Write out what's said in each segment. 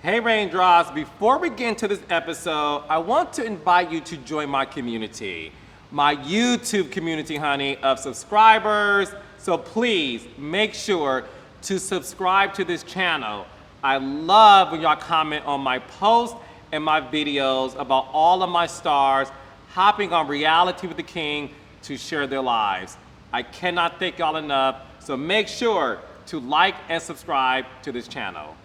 Hey Raindrops, before we get into this episode, I want to invite you to join my community, my YouTube community, honey, of subscribers. So please make sure to subscribe to this channel. I love when y'all comment on my posts and my videos about all of my stars hopping on Reality with the King to share their lives. I cannot thank y'all enough, so make sure to like and subscribe to this channel.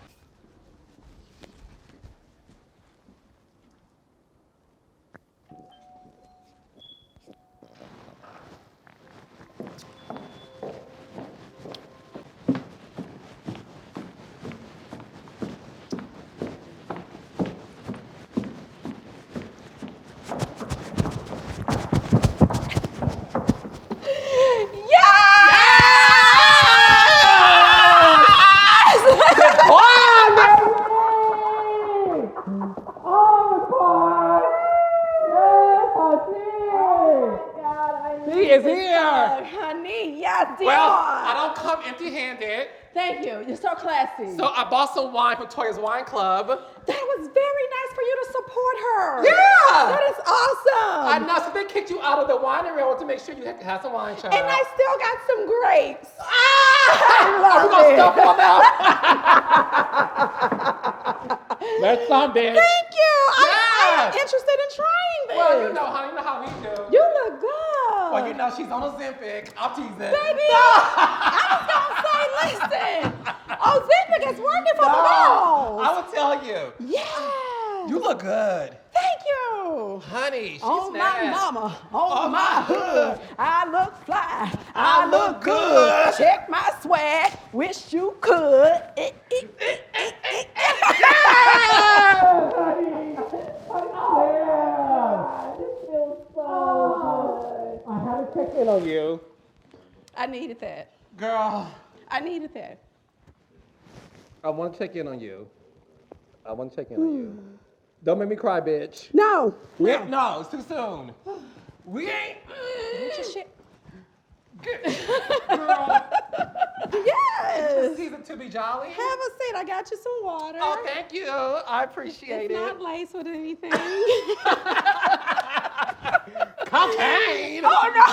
Is here. Honey, yes, dear. Well, I don't come empty-handed. Thank you. You're so classy. So I bought some wine from Toya's Wine Club. That was very nice for you to support her. Yeah. That is awesome. I know, so they kicked you out of the winery. I want to make sure you have some wine, child. And I still got some grapes. Are we going to stop on that? Let's stop, bitch. Thank you. Yes. I'm interested in trying this. Well, you know, honey, you know how we do. You look good. Well, you know she's on Ozempic. I'm teasing. Baby, I was going to say, listen, Ozempic is working for the girls. I will tell you. Yeah. You look good. Thank you. Honey, she's On my snatched. mama, on my hood, I look fly, I look good. Check my swag, wish you could. I had to check in on you. I needed that. Girl, I needed that. I want to check in on you. I want to check in on you. Don't make me cry, bitch. No. No, it's too soon. We ain't. Get your shit. Girl, Yes. season to be jolly. Have a seat. I got you some water. Oh, thank you. I appreciate It's it. not laced with anything. Cocaine. Oh no!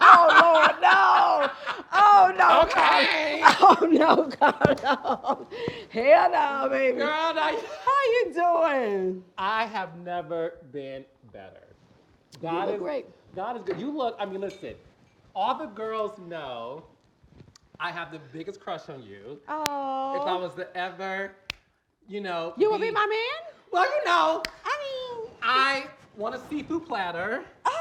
Oh Lord, no! Oh no! Okay. Oh no, God, no! Hell no, baby. Girl, How you doing? I have never been better. God look is great. God is good. You look. I mean, listen. All the girls know I have the biggest crush on you. Oh. If I was to ever, you know. You will be my man? Well, you know, I mean. I want a seafood platter. Oh,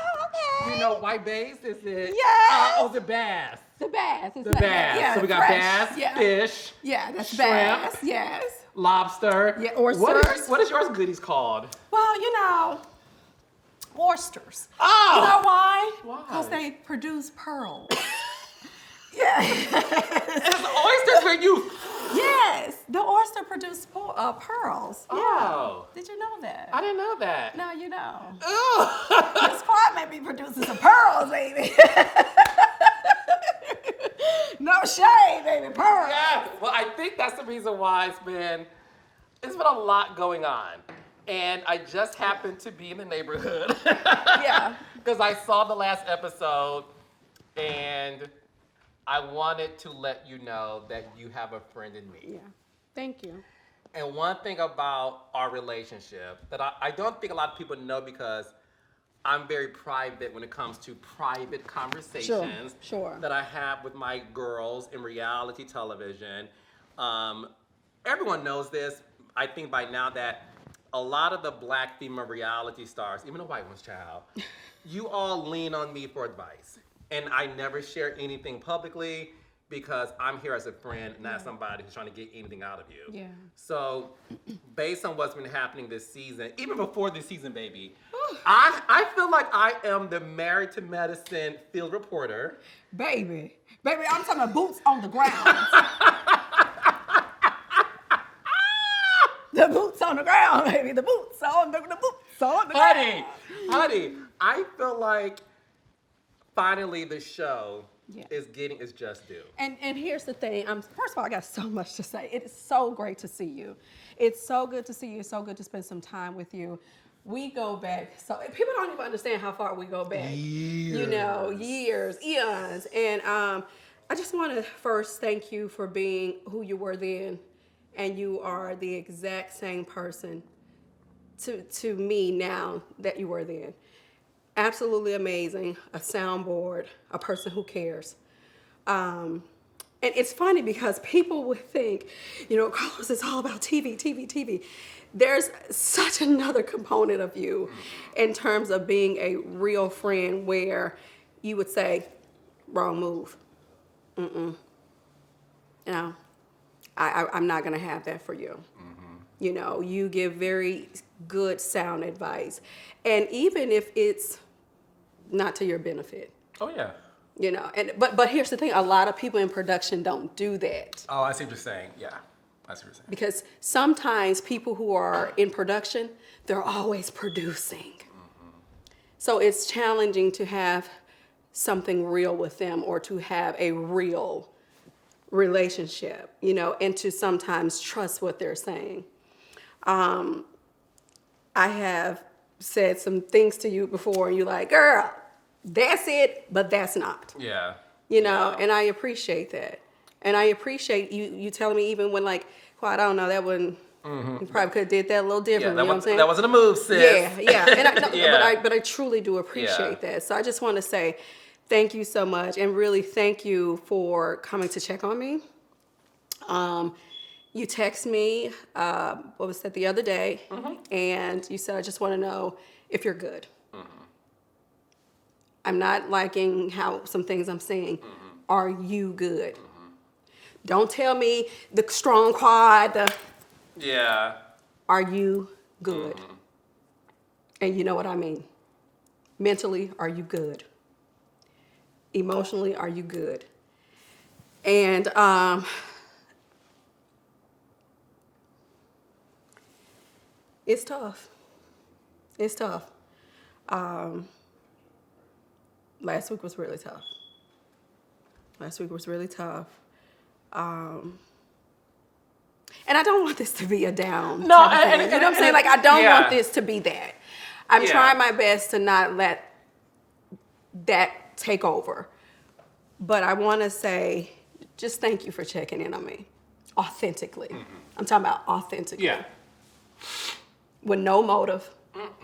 okay. You know, white base, is it? Yes. Oh, the bass. The bass. It's The not bass. Yeah, So we got fresh. bass, Yeah. fish, Yeah, that's shrimp. bass. Yes. lobster. Yeah, oysters. What is yours goodies called? Well, you know, oysters. Oh. You know why? Why? Because they produce pearls. Yeah. It's oysters for you. Yes, the oyster produce pearls. Oh. Yeah. Did you know that? I didn't know that. Now you know. Oh. This crab may be producing some pearls, baby. No shade, baby. Pearls. Yeah. Well, I think that's the reason why it's been a lot going on. And I just happened to be in the neighborhood. Yeah. Because I saw the last episode and I wanted to let you know that you have a friend in me. Yeah. Thank you. And one thing about our relationship that I don't think a lot of people know, because I'm very private when it comes to private conversations Sure. that I have with my girls in reality television. Everyone knows this. I think by now that a lot of the black female reality stars, even the white ones, child, you all lean on me for advice. And I never share anything publicly because I'm here as a friend, not as somebody who's trying to get anything out of you. Yeah. So, based on what's been happening this season, even before this season, baby, I feel like I am the Married to Medicine field reporter. Baby, I'm talking about boots on the ground. The boots on the ground, baby. The boots on the ground. Honey, I feel like finally the show is just due. And here's the thing. First of all, I got so much to say. It is so great to see you. It's so good to see you. It's so good to spend some time with you. We go back. So people don't even understand how far we go back. Years. You know, years, eons. And I just want to first thank you for being who you were then, and you are the exact same person to me now that you were then. Absolutely amazing, a soundboard, a person who cares. And it's funny because people would think, you know, Carlos, it's all about TV. There's such another component of you in terms of being a real friend where you would say, wrong move. You know, I'm not gonna have that for you. You know, you give very good sound advice. And even if it's not to your benefit. Oh yeah. You know, but here's the thing, a lot of people in production don't do that. Oh, I see what you're saying. Yeah, I see what you're saying. Because sometimes people who are in production, they're always producing. So it's challenging to have something real with them or to have a real relationship, you know, and to sometimes trust what they're saying. I have said some things to you before and you're like, girl, that's it, but that's not. Yeah. You know, and I appreciate that. And I appreciate you telling me even when like, well, I don't know, that one, you probably could have did that a little different. Yeah, you know what I'm saying? that wasn't a move, sis. Yeah. And Yeah. But I truly do appreciate that. So I just want to say thank you so much. And really thank you for coming to check on me. You text me, what was that, the other day, and you said, I just want to know if you're good. I'm not liking how some things I'm saying. Are you good? Don't tell me the strong quad. Yeah. Are you good? And you know what I mean. Mentally, are you good? Emotionally, are you good? And it's tough. It's tough. Last week was really tough. And I don't want this to be a down. No, type of thing. You know what I'm saying? Like, I don't want this to be that. I'm trying my best to not let that take over. But I want to say, just thank you for checking in on me. Authentically. I'm talking about authentically. Yeah. With no motive,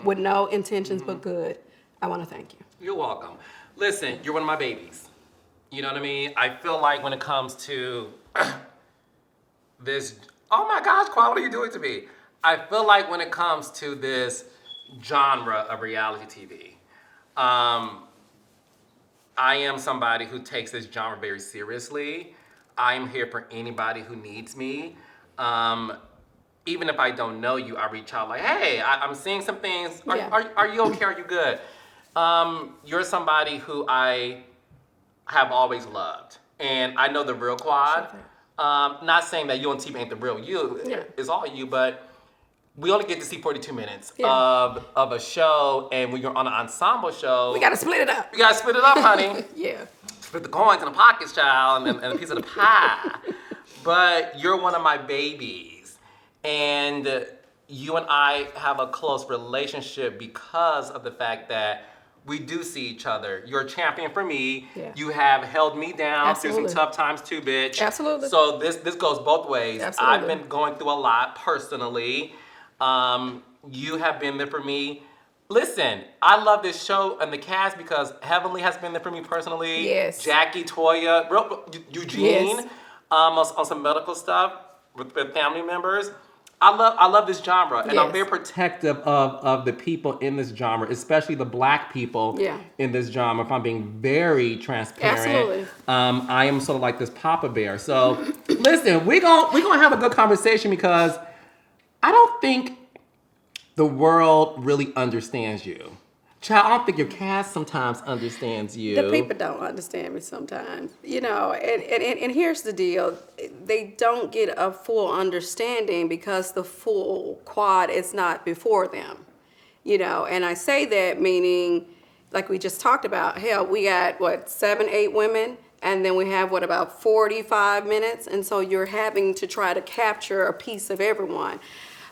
with no intentions but good. I want to thank you. You're welcome. Listen, you're one of my babies. You know what I mean? I feel like when it comes to this, oh my gosh, Quan, what are you doing to me? I feel like when it comes to this genre of reality TV, I am somebody who takes this genre very seriously. I am here for anybody who needs me. Even if I don't know you, I reach out like, hey, I'm seeing some things. Are you okay? Are you good? You're somebody who I have always loved. And I know the real Quad. Not saying that you on TV ain't the real you. It's all you, but we only get to see 42 minutes of a show. And when you're on an ensemble show, We got to split it up. you gotta split it up, honey. Yeah. Split the coins in the pockets, child, and a piece of the pie. But you're one of my babies. And you and I have a close relationship because of the fact that we do see each other. You're a champion for me. Yeah. You have held me down through Absolutely. some tough times too, bitch. Absolutely. So this goes both ways. Absolutely. I've been going through a lot personally. You have been there for me. Listen, I love this show and the cast because Heavenly has been there for me personally. Yes. Jackie, Toya, Eugene, Yes. on some medical stuff with family members. I love this genre, and I'm Yes. very protective of the people in this genre, especially the Black people in this genre. If I'm being very transparent, Absolutely. I am sort of like this Papa Bear. So, listen, we're gonna have a good conversation because I don't think the world really understands you. Child, I don't think your cast sometimes understands you. The people don't understand me sometimes, you know, and here's the deal. They don't get a full understanding because the full Quad is not before them, you know, and I say that meaning, like we just talked about, hell, we got, 7, 8 women And then we have, about 45 minutes? And so you're having to try to capture a piece of everyone.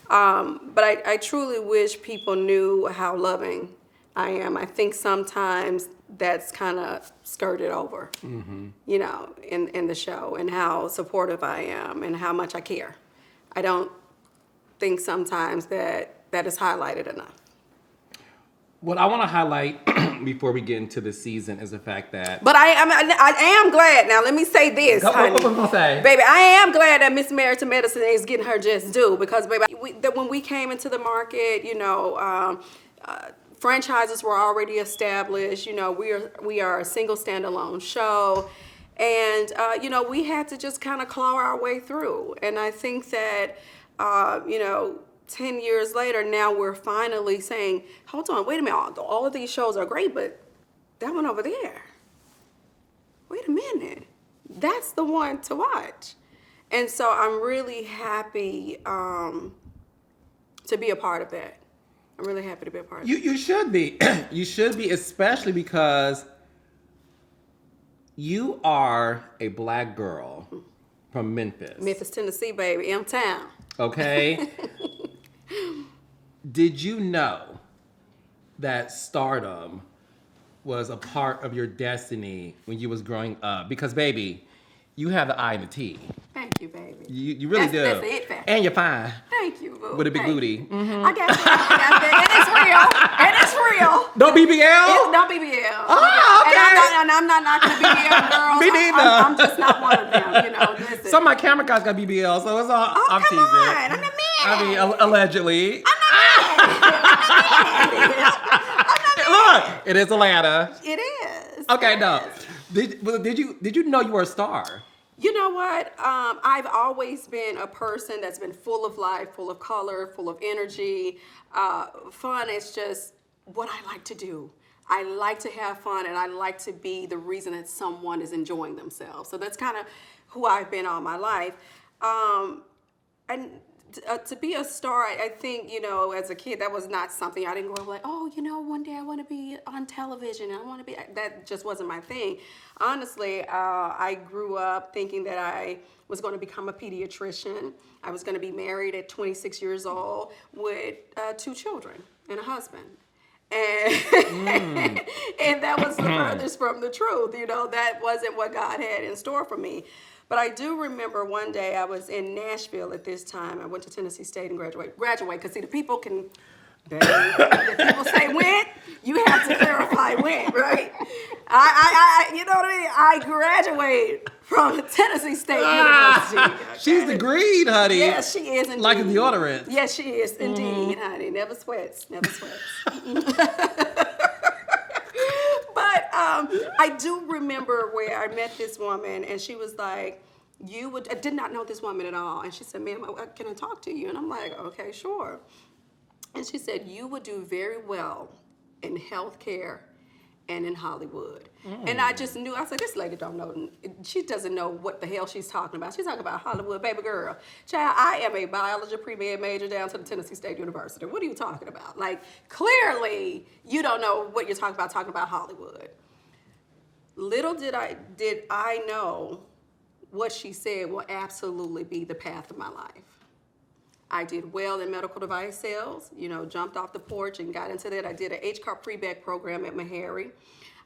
But I truly wish people knew how loving I am. I think sometimes that's kind of skirted over, you know, in the show, and how supportive I am and how much I care. I don't think sometimes that is highlighted enough. What I want to highlight before we get into the season is the fact that... But I am glad. Now, let me say this, honey. What was I going to say? Baby, I am glad that Miss Married to Medicine is getting her just due, because, baby, when we came into the market, you know, franchises were already established. You know, we are a single standalone show. And, you know, we had to just kind of claw our way through. And I think that, you know, 10 years later, now we're finally saying, hold on, wait a minute, all of these shows are great, but that one over there, wait a minute, that's the one to watch. And so I'm really happy to be a part of that. I'm really happy to be a part of that. You should be. You should be, especially because you are a Black girl from Memphis. Memphis, Tennessee, baby, M-Town. Okay? Did you know that stardom was a part of your destiny when you was growing up? Because, baby, you have the I and the T. Thank you, baby. You really do. That's it factor. And you're fine. Thank you, boo. With a big booty. Mm-hmm. I got that. And it's real. No BBL? It's no BBL. Oh, okay. And I'm not knocking the BBL girls. Me neither. I'm just not one of them, you know. Listen. Some of my camera guys got BBL, so it's all, I'm teasing. On. I'm not mad. I mean, allegedly. I'm not mad. Look, it is Atlanta. It is. Okay, no. Did you know you were a star? You know what? I've always been a person that's been full of life, full of color, full of energy. Fun is just what I like to do. I like to have fun, and I like to be the reason that someone is enjoying themselves. So that's kind of who I've been all my life. And to be a star, I think, you know, as a kid, that was not something I didn't go like, oh, you know, one day I want to be on television. I want to be, that just wasn't my thing. Honestly, I grew up thinking that I was going to become a pediatrician. I was going to be married at 26 years old with 2 children and a husband. And, and that was the furthest from the truth. You know, that wasn't what God had in store for me. But I do remember one day I was in Nashville at this time. I went to Tennessee State and graduate, because see, the people can, the people say when, you have to clarify when, right? I you know what I mean? I graduated from Tennessee State University. Okay? She's degreed, honey. Yes, she is indeed. Like a deodorant. Yes, she is indeed, honey. Never sweats, never sweats. But I do remember where I met this woman, and she was like, I did not know this woman at all. And she said, ma'am, can I talk to you? And I'm like, okay, sure. And she said, you would do very well in healthcare and in Hollywood. And I just knew, I said, this lady don't know, she doesn't know what the hell she's talking about. She's talking about Hollywood, baby girl. Child, I am a biology pre-med major down to the Tennessee State University. What are you talking about? Like, clearly, you don't know what you're talking about Hollywood. Little did I know what she said will absolutely be the path of my life. I did well in medical device sales, you know, jumped off the porch and got into that. I did an HCARP pre-vet program at Meharry.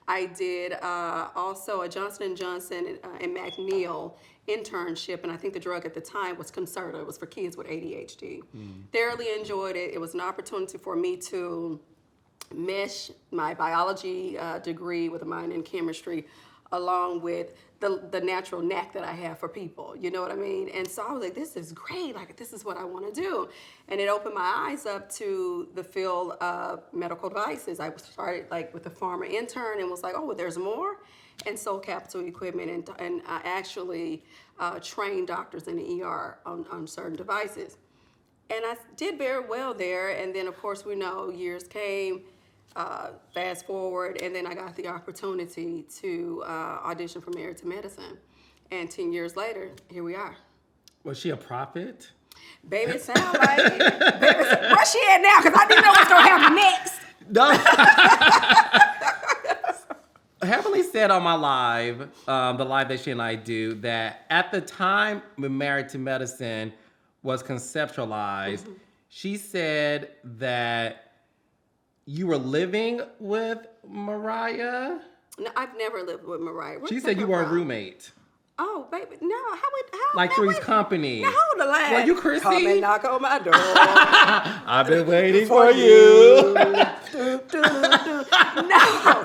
I did also a Johnson & Johnson and McNeil internship, and I think the drug at the time was Concerta. It was for kids with ADHD. Thoroughly enjoyed it. It was an opportunity for me to mesh my biology degree with a minor in chemistry along with the natural knack that I have for people, you know what I mean? And so I was like, this is great, like this is what I want to do. And it opened my eyes up to the field of medical devices. I started like with a pharma intern and was like, oh, there's more? And sold capital equipment and I actually trained doctors in the ER on certain devices. And I did very well there, and then of course we know years came, fast forward, and then I got the opportunity to audition for Married to Medicine. And 10 years later, here we are. Was she a prophet? Baby, it sounds like it. Baby, where's she at now? Because I didn't know what's going to happen next. No. Heavenly said on my live, the live that she and I do, that at the time when Married to Medicine was conceptualized, she said that you were living with Mariah. No, I've never lived with Mariah. Where'd She that said you come were a from? roommate. Oh, baby, no. How? Like now, Three's wait. Company. Now hold the line. Well, you Chrissy. Come and knock on my door. I've been waiting for you. No,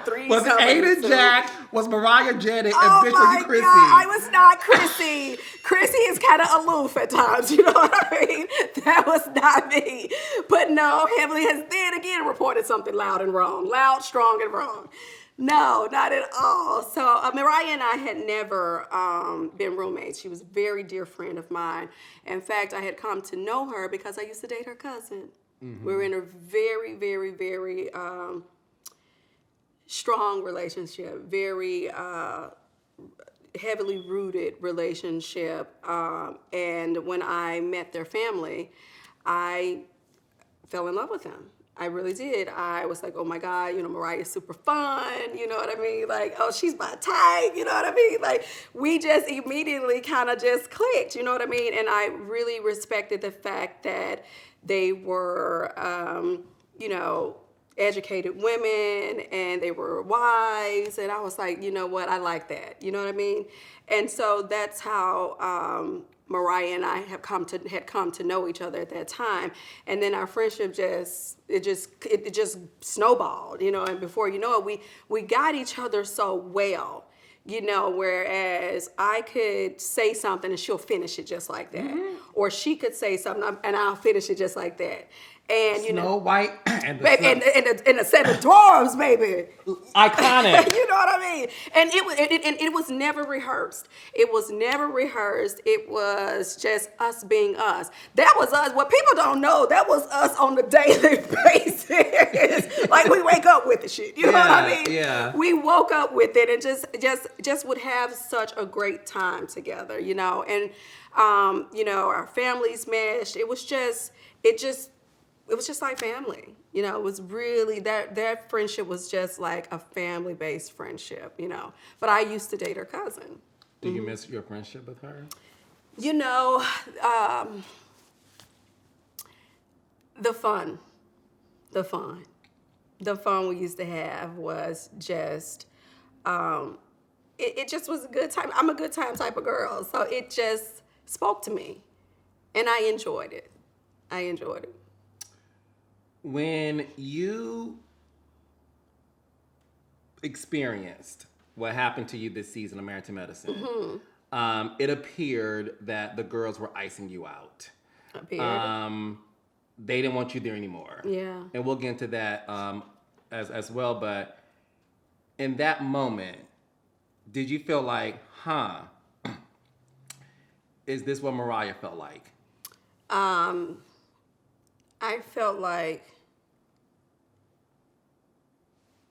Three's Was Company. Ada Jack, was Mariah Janet, Oh and bitch, my was you Chrissy? God, I was not Chrissy. Chrissy is kind of aloof at times, you know what I mean? That was not me. But no, Heavenly has then again reported something loud and wrong. Loud, strong, and wrong. No, not at all. So Mariah and I had never been roommates. She was a very dear friend of mine. In fact, I had come to know her because I used to date her cousin. We were in a very, very, very strong relationship, very heavily rooted relationship. And when I met their family, I fell in love with them. I really did. I was like, oh my God, you know, Mariah's super fun, you know what I mean? Like, oh, she's my type, you know what I mean? Like, we just immediately kind of just clicked, you know what I mean? And I really respected the fact that they were, you know, educated women and they were wise. And I was like, you know what? I like that. You know what I mean? And so that's how Mariah and I had come to know each other at that time. And then our friendship just snowballed, you know, and before you know it, we got each other so well. You know, whereas I could say something and she'll finish it just like that. Or she could say something and I'll finish it just like that. And you know, Snow White and the baby, and a set of dwarves, baby. Iconic. You know what I mean? And it was never rehearsed. It was never rehearsed. It was just us being us. That was us. What people don't know, that was us on the daily basis. Like we wake up with the shit. You know what I mean? Yeah. We woke up with it and just would have such a great time together, you know. And you know, our families meshed. It was just like family, you know. It was really that friendship was just like a family-based friendship, you know. But I used to date her cousin. Do you miss your friendship with her? You know, the fun we used to have was just, it just was a good time. I'm a good time type of girl, so it just spoke to me, and I enjoyed it. When you experienced what happened to you this season of Married to Medicine, it appeared that the girls were icing you out. They didn't want you there anymore. Yeah. And we'll get into that as well. But in that moment, did you feel like, is this what Mariah felt like? I felt like,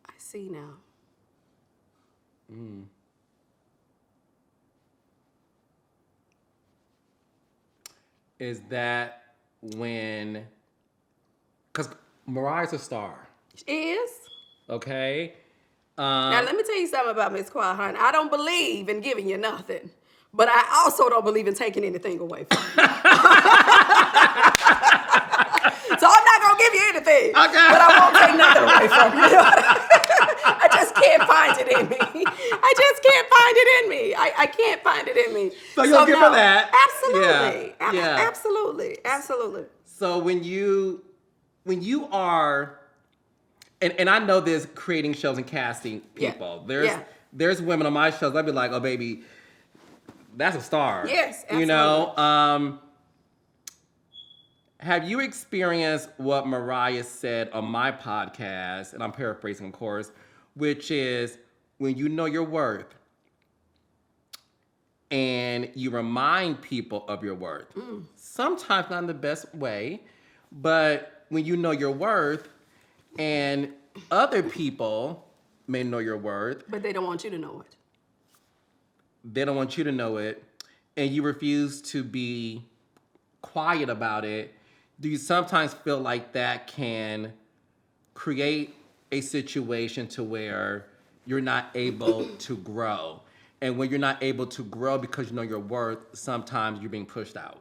I see now. Is that when, because Mariah's a star, She is. okay? Now, let me tell you something about Miss Quiet Honey. I don't believe in giving you nothing, but I also don't believe in taking anything away from you. So I'm not going to give you anything, but I won't take nothing away from you. I just can't find it in me. I can't find it in me. So you'll give her that. Absolutely. Yeah. Absolutely. So when you are, and I know there's creating shows and casting people. There's women on my shows, I'd be like, oh baby, that's a star. Yes, absolutely. You know, have you experienced what Mariah said on my podcast, and I'm paraphrasing, of course, which is when you know your worth and you remind people of your worth, sometimes not in the best way, but when you know your worth and other people may know your worth. But they don't want you to know it. They don't want you to know it, and you refuse to be quiet about it. Do you sometimes feel like that can create a situation to where you're not able to grow. And when you're not able to grow because you know your worth, sometimes you're being pushed out.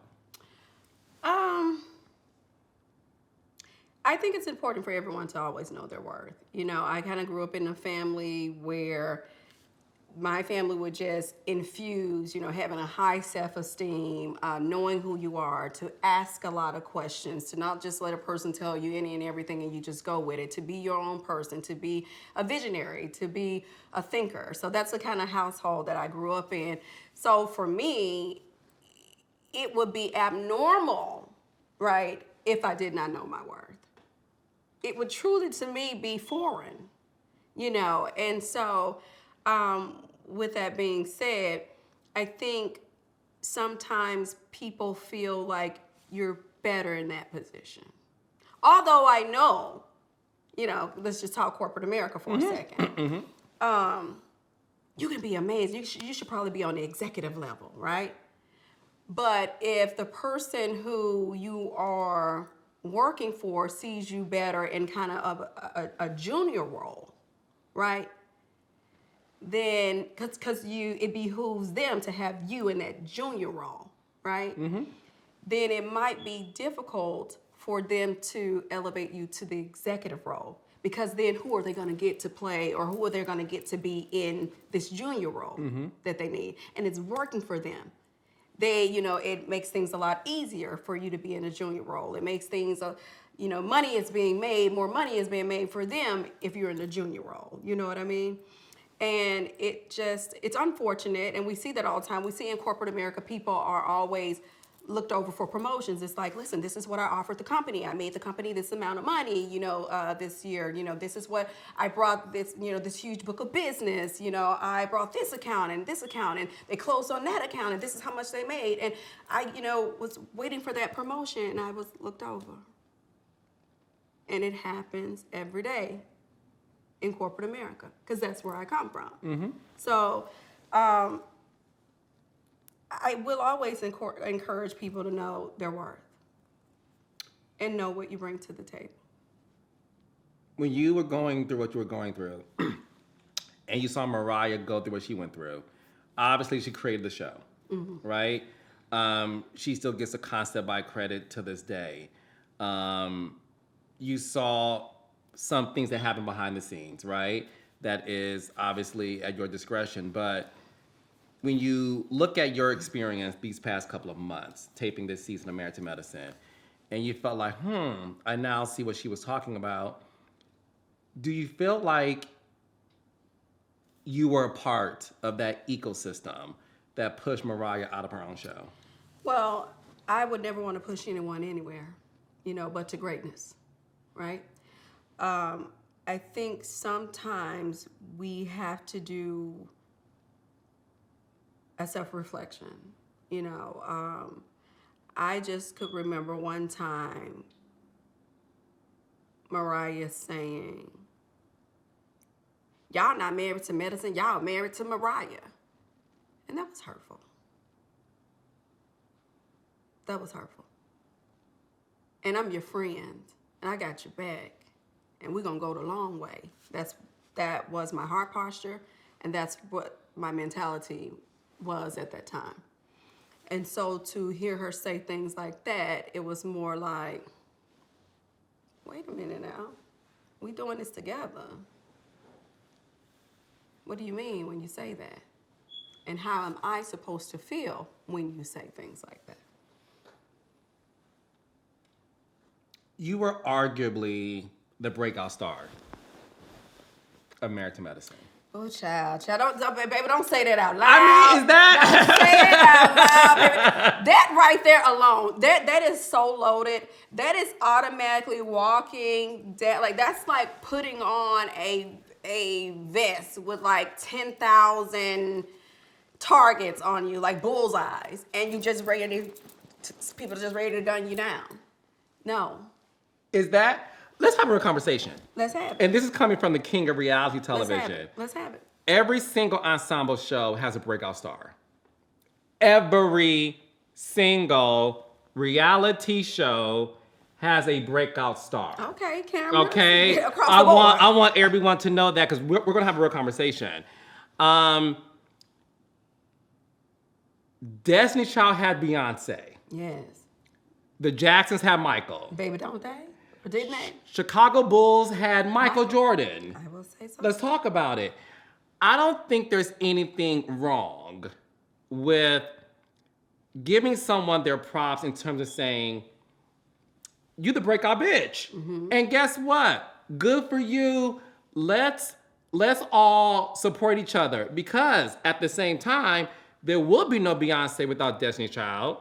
I think it's important for everyone to always know their worth. You know, I kind of grew up in a family where my family would just infuse, you know, having a high self-esteem, knowing who you are, to ask a lot of questions, to not just let a person tell you any and everything and you just go with it, to be your own person, to be a visionary, to be a thinker. So that's the kind of household that I grew up in. So for me, it would be abnormal, right, if I did not know my worth. It would truly, to me, be foreign, you know. And so with that being said, I think sometimes people feel like you're better in that position. Although I know, you know, let's just talk corporate America for a second. You can be amazed. You should probably be on the executive level, right? But if the person who you are working for sees you better in kind of a junior role, right? Then, because it behooves them to have you in that junior role, right? Then it might be difficult for them to elevate you to the executive role, because then who are they going to get to play, or who are they going to get to be in this junior role that they need? And it's working for them. You know, it makes things a lot easier for you to be in a junior role. It makes things, you know, more money is being made for them if you're in the junior role. You know what I mean? And it's unfortunate, and we see that all the time. We see in corporate America, people are always looked over for promotions. It's like, listen, this is what I offered the company. I made the company this amount of money, you know, this year. You know, this is what I brought, this, you know, this huge book of business. You know, I brought this account, and they closed on that account, and this is how much they made. And I, you know, was waiting for that promotion, and I was looked over. And it happens every day in corporate America, because that's where I come from. So I will always encourage people to know their worth and know what you bring to the table. When you were going through what you were going through, and you saw Mariah go through what she went through, obviously she created the show, right? She still gets a concept by credit to this day. You saw some things that happen behind the scenes, right? That is obviously at your discretion. But when you look at your experience these past couple of months, taping this season of Married to Medicine, and you felt like, I now see what she was talking about, do you feel like you were a part of that ecosystem that pushed Mariah out of her own show? Well, I would never want to push anyone anywhere, you know, but to greatness, right? I think sometimes we have to do a self-reflection, you know. I just could remember one time Mariah saying, y'all not married to medicine, y'all married to Mariah. And that was hurtful. That was hurtful. And I'm your friend, and I got your back, and we're gonna go the long way. That was my heart posture, and that's what my mentality was at that time. And so to hear her say things like that, it was more like, wait a minute now, we doing this together. What do you mean when you say that? And how am I supposed to feel when you say things like that? You were arguably the breakout star of Married to Medicine. Oh, child, baby, don't say that out loud. I mean, is that? Don't say it out loud, baby. That right there alone, that is so loaded. That is automatically walking down, like that's like putting on a vest with like 10,000 targets on you, like bullseyes, and you just ready to, people just ready to gun you down. No. Is that? Let's have a real conversation. Let's have it. And this is coming from the king of reality television. Let's have it. Every single ensemble show has a breakout star. Every single reality show has a breakout star. Okay, Cameron. Okay, Across I the board. want everyone to know that because we're gonna have a real conversation. Destiny's Child had Beyonce. Yes. The Jacksons had Michael. Baby, don't they? Or didn't they? Chicago Bulls had Michael Jordan. I will say so. Let's talk about it. I don't think there's anything wrong with giving someone their props in terms of saying, you the breakout bitch. And guess what? Good for you. Let's all support each other because at the same time, there will be no Beyonce without Destiny's Child.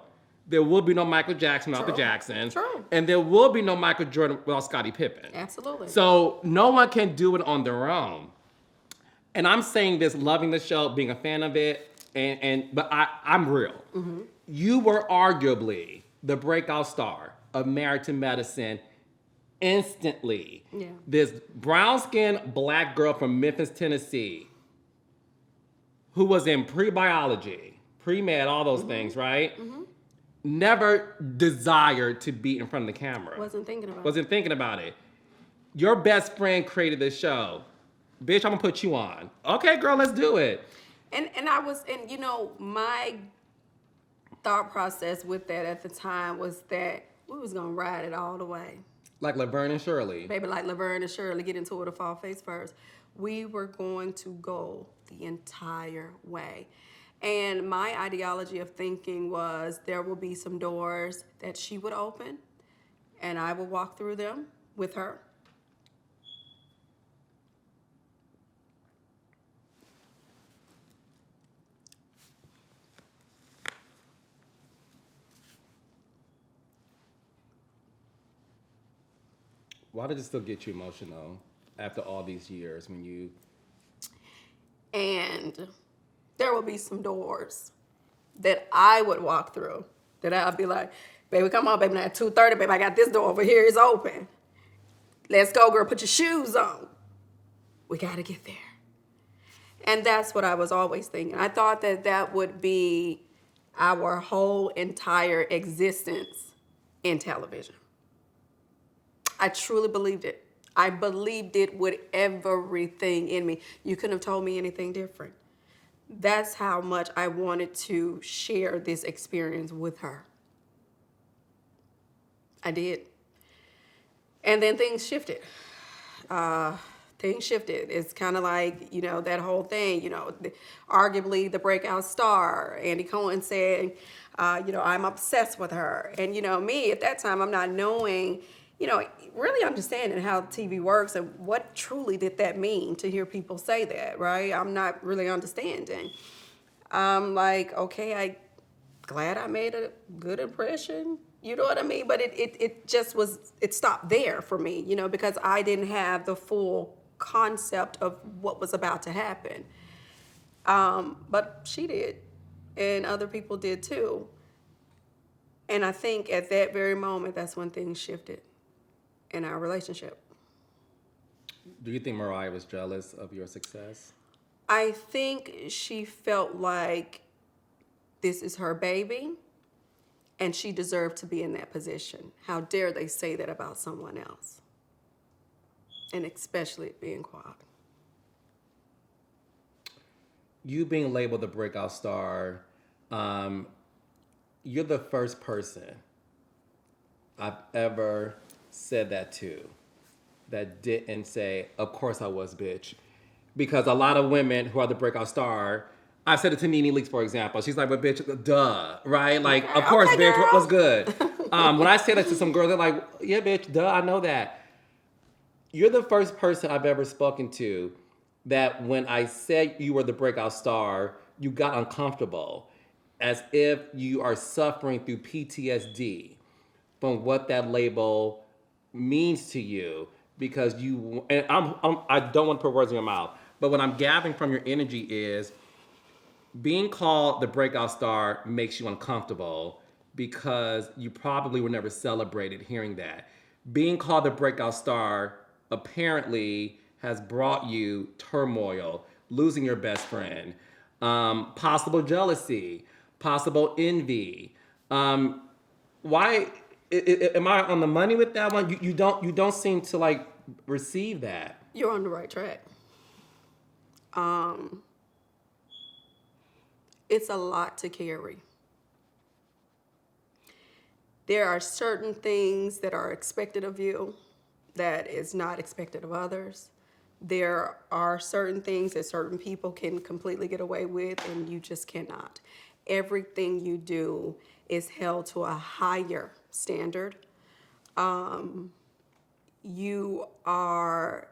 There will be no Michael Jackson without the Jacksons. True. And there will be no Michael Jordan without Scottie Pippen. Absolutely. So no one can do it on their own. And I'm saying this, loving the show, being a fan of it, but I'm real. You were arguably the breakout star of Married to Medicine instantly. Yeah. This brown-skinned black girl from Memphis, Tennessee, who was in pre-biology, pre-med, all those things, right? Never desired to be in front of the camera. Wasn't thinking about it. Your best friend created this show. Bitch, I'm gonna put you on. Okay, girl, let's do it. And you know, my thought process with that at the time was that we was gonna ride it all the way. Like Laverne and Shirley. Baby, like Laverne and Shirley, get into it or fall face first. We were going to go the entire way. And my ideology of thinking was there will be some doors that she would open and I would walk through them with her. Why did it still get you emotional after all these years when you... And there will be some doors that I would walk through that I'll be like, baby, come on, baby, now at 2:30, baby, I got this door over here, it's open. Let's go, girl, put your shoes on. We gotta get there. And that's what I was always thinking. I thought that that would be our whole entire existence in television. I truly believed it. I believed it with everything in me. You couldn't have told me anything different. That's how much I wanted to share this experience with her. I did. And then things shifted. It's kind of like, you know, that whole thing, you know, arguably the breakout star, Andy Cohen saying, you know, I'm obsessed with her. And, you know, me at that time, I'm not knowing, you know, really understanding how TV works and what truly did that mean to hear people say that, right? I'm not really understanding. I'm like, okay, I'm glad I made a good impression. You know what I mean? But it just was, it stopped there for me, you know, because I didn't have the full concept of what was about to happen. But she did, and other people did too. And I think at that very moment, that's when things shifted in our relationship. Do you think Mariah was jealous of your success? I think she felt like this is her baby and she deserved to be in that position. How dare they say that about someone else? And especially it being Quad. You being labeled the breakout star, you're the first person I've ever said that to that didn't say, of course I was, bitch. Because a lot of women who are the breakout star, I've said it to Nene Leakes, for example. She's like, but bitch, duh, right? Like, of course, okay, bitch, girl. what's good? When I say that to some girls, they're like, yeah, bitch, duh, I know that. You're the first person I've ever spoken to that when I said you were the breakout star, you got uncomfortable, as if you are suffering through PTSD from what that label means to you, because you, and I don't want to put words in your mouth, but what I'm gathering from your energy is being called the breakout star makes you uncomfortable because you probably were never celebrated hearing that. Being called the breakout star apparently has brought you turmoil, losing your best friend, possible jealousy, possible envy. Why Am I on the money with that one? You don't seem to like receive that. You're on the right track. It's a lot to carry. There are certain things that are expected of you that is not expected of others. There are certain things that certain people can completely get away with and you just cannot. Everything you do is held to a higher standard. You are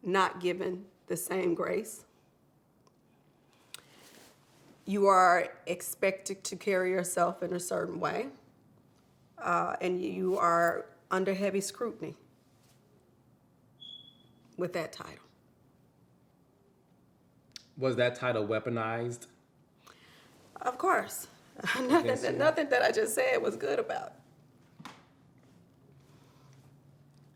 not given the same grace. You are expected to carry yourself in a certain way. And you are under heavy scrutiny with that title. Was that title weaponized? Of course. Nothing that I just said was good about it.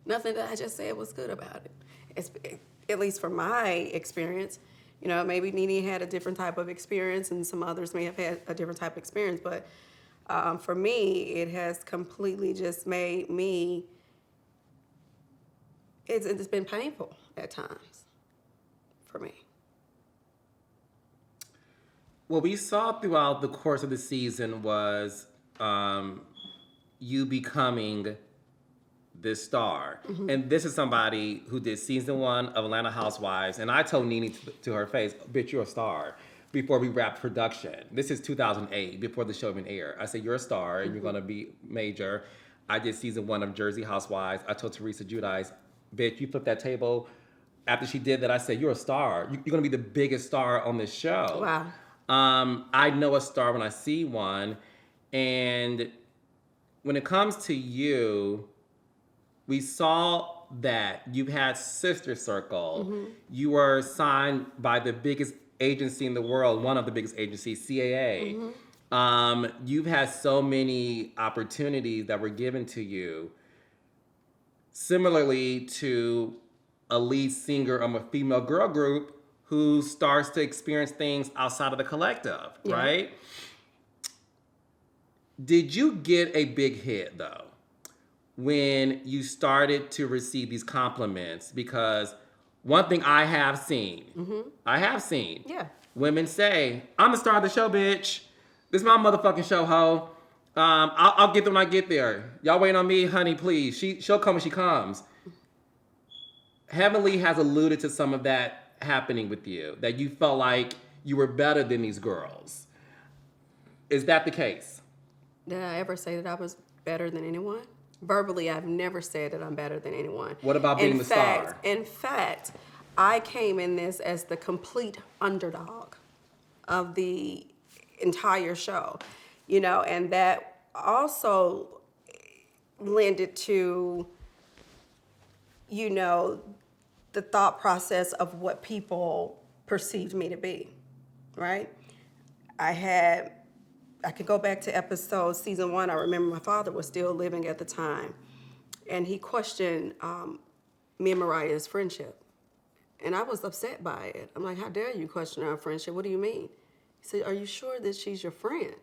Nothing that I just said was good about it. At least from my experience. You know, maybe Nene had a different type of experience and some others may have had a different type of experience. But for me, it has completely just made me, it's been painful at times for me. What we saw throughout the course of the season was you becoming this star. Mm-hmm. And this is somebody who did season 1 of Atlanta Housewives. And I told Nene to her face, bitch, you're a star, before we wrapped production. This is 2008, before the show even aired. I said, you're a star and you're gonna be major. I did season 1 of Jersey Housewives. I told Teresa Giudice, bitch, you flipped that table. After she did that, I said, you're a star. You're gonna be the biggest star on this show. Wow. I know a star when I see one. And when it comes to you, we saw that you've had Sister Circle. Mm-hmm. You were signed by the biggest agency in the world, one of the biggest agencies, CAA. Mm-hmm. You've had so many opportunities that were given to you. Similarly to a lead singer of a female girl group who starts to experience things outside of the collective, yeah. Right? Did you get a big hit, though, when you started to receive these compliments? Because one thing I have seen, yeah, women say, I'm the star of the show, bitch. This is my motherfucking show, ho. I'll get there when I get there. Y'all wait on me, honey, please. She'll come when she comes. Heavenly has alluded to some of that happening with you, that you felt like you were better than these girls. Is that the case? Did I ever say that I was better than anyone? Verbally, I've never said that I'm better than anyone. What about being the star? In fact, I came in this as the complete underdog of the entire show, you know, and that also lended to, you know, the thought process of what people perceived me to be, right? I could go back to season 1. I remember my father was still living at the time, and he questioned me and Mariah's friendship. And I was upset by it. I'm like, how dare you question our friendship? What do you mean? He said, are you sure that she's your friend?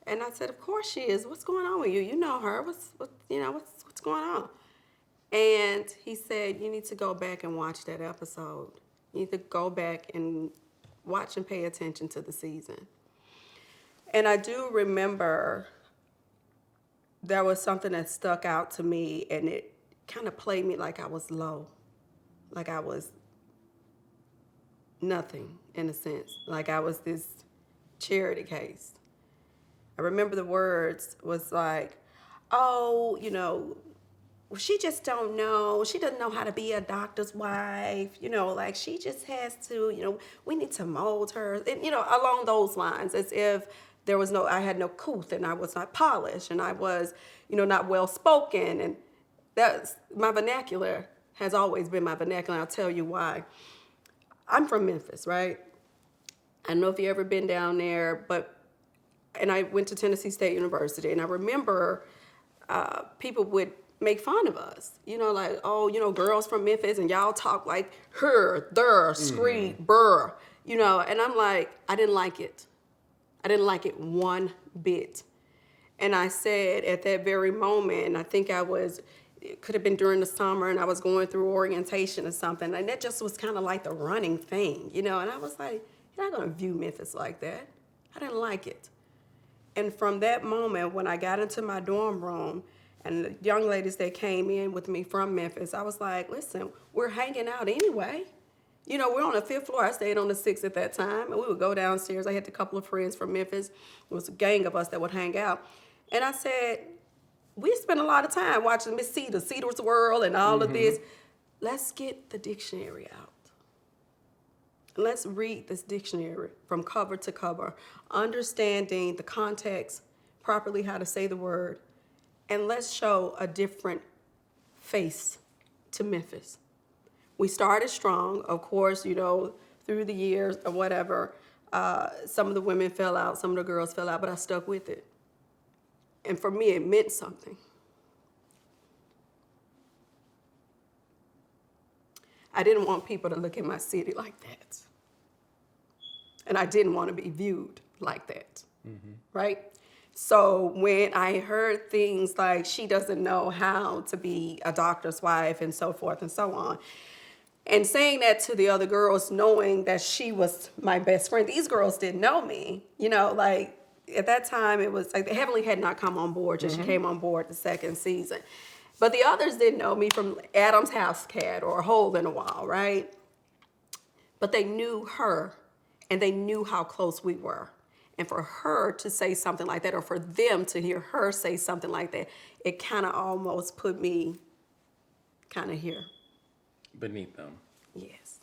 And I said, of course she is. What's going on with you? You know her. What's going on? And he said, you need to go back and watch that episode. You need to go back and watch and pay attention to the season. And I do remember there was something that stuck out to me, and it kind of played me like I was low, like I was nothing in a sense, like I was this charity case. I remember the words was like, oh, you know, she just don't know. She doesn't know how to be a doctor's wife. You know, like she just has to, you know, we need to mold her. And, you know, along those lines, as if I had no couth and I was not polished and I was, you know, not well spoken. And that's, my vernacular has always been my vernacular. And I'll tell you why. I'm from Memphis, right? I don't know if you've ever been down there, and I went to Tennessee State University, and I remember people would make fun of us, you know, like, oh, you know, girls from Memphis, and y'all talk like her, there, screed, burr, you know, and I'm like, I didn't like it. I didn't like it one bit. And I said at that very moment, and I think it could have been during the summer, and I was going through orientation or something, and that just was kind of like the running thing, and I was like, you're not going to view Memphis like that. I didn't like it. And from that moment, when I got into my dorm room, and the young ladies that came in with me from Memphis, I was like, listen, we're hanging out anyway. We're on the 5th floor. I stayed on the 6th at that time, and we would go downstairs. I had a couple of friends from Memphis. It was a gang of us that would hang out. And I said, we spent a lot of time watching Miss Cedar's World and all of this. Let's get the dictionary out. Let's read this dictionary from cover to cover, understanding the context, properly how to say the word, and let's show a different face to Memphis. We started strong, of course, through the years or whatever. Some of the women fell out, some of the girls fell out, but I stuck with it. And for me, it meant something. I didn't want people to look at my city like that. And I didn't want to be viewed like that, right? So when I heard things like she doesn't know how to be a doctor's wife and so forth and so on, and saying that to the other girls, knowing that she was my best friend, these girls didn't know me, at that time, it was like Heavenly had not come on board, just she came on board the second season. But the others didn't know me from Adam's House Cat or Hole in the Wall, right? But they knew her, and they knew how close we were. And for her to say something like that, or for them to hear her say something like that, it kind of almost put me kind of here. Beneath them. Yes.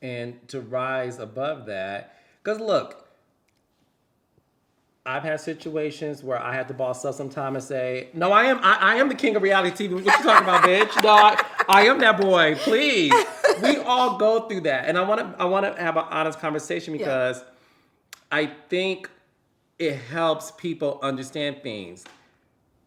And to rise above that, because look, I've had situations where I had to boss up sometime and say, no, I am the king of reality TV. What you talking about, bitch? No, I am that boy. Please. We all go through that. And I want to have an honest conversation because I think it helps people understand things.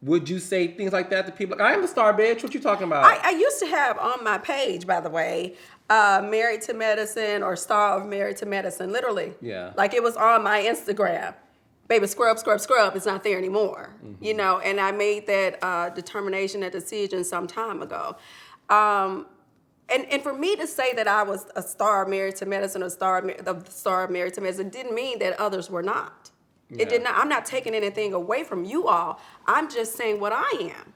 Would you say things like that to people? Like, I am the star, bitch. What you talking about? I used to have on my page, by the way, Married to Medicine or Star of Married to Medicine, literally. Yeah. Like it was on my Instagram. Baby, scrub, it's not there anymore, and I made that determination, that decision some time ago. And for me to say that I was a star of Married to Medicine or the star of Married to Medicine didn't mean that others were not. It did not. I'm not taking anything away from you all. I'm just saying what I am.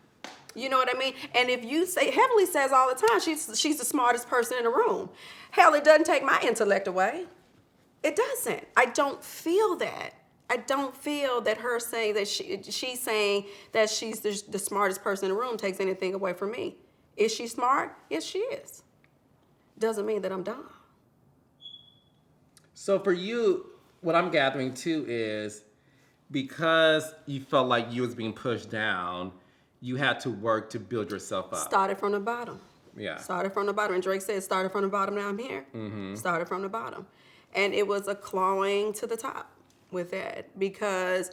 You know what I mean? And if you say, Heavenly says all the time, she's the smartest person in the room. Hell, it doesn't take my intellect away. It doesn't. I don't feel that. I don't feel that her saying that she's saying that she's the smartest person in the room takes anything away from me. Is she smart? Yes, she is. Doesn't mean that I'm dumb. So for you, what I'm gathering too is because you felt like you was being pushed down, you had to work to build yourself up. Started from the bottom. Yeah. Started from the bottom. And Drake said, started from the bottom, now I'm here. Started from the bottom. And it was a clawing to the top with that because,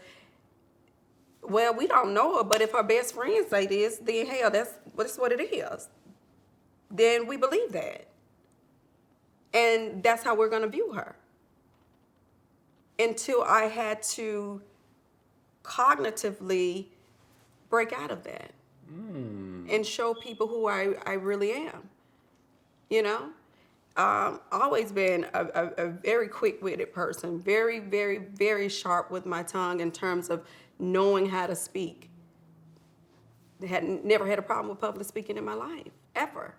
well, we don't know her, but if her best friend say this, then hell, that's what it is. Then we believe that. And that's how we're going to view her. Until I had to cognitively break out of that and show people who I really am. Always been a very quick-witted person, very, very, very sharp with my tongue in terms of knowing how to speak. Never had a problem with public speaking in my life, ever.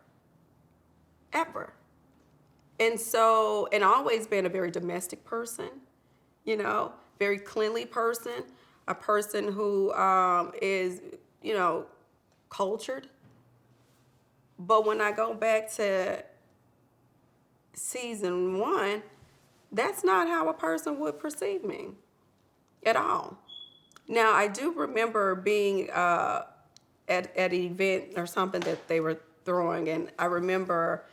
And so, and always been a very domestic person, very cleanly person, a person who is, cultured. But when I go back to season 1, that's not how a person would perceive me at all. Now, I do remember being at an event or something that they were throwing, and I remember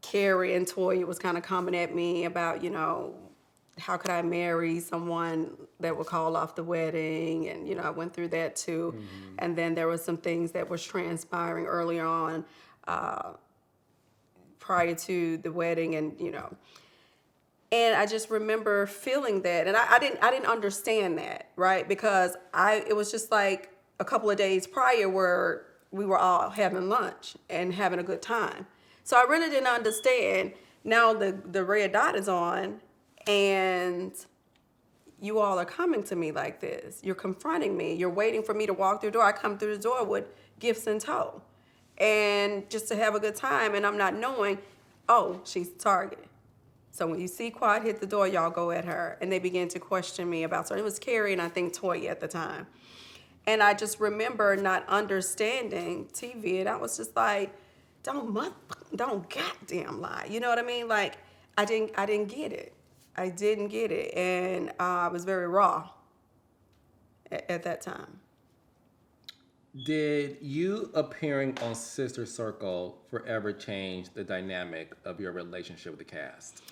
Carrie and Toya was kind of coming at me about, how could I marry someone that would call off the wedding? And, I went through that too. And then there was some things that was transpiring early on prior to the wedding. And, And I just remember feeling that, and I didn't understand that, right? Because it was just like a couple of days prior where we were all having lunch and having a good time. So I really didn't understand. Now the red dot is on, and you all are coming to me like this. You're confronting me. You're waiting for me to walk through the door. I come through the door with gifts in tow, and just to have a good time. And I'm not knowing, oh, she's targeted. So when you see Quad hit the door, y'all go at her. And they began to question me about, so it was Carrie and I think Toya at the time. And I just remember not understanding TV. And I was just like, don't goddamn lie. You know what I mean? Like, I didn't get it. I didn't get it. And I was very raw at that time. Did you appearing on Sister Circle forever change the dynamic of your relationship with the cast?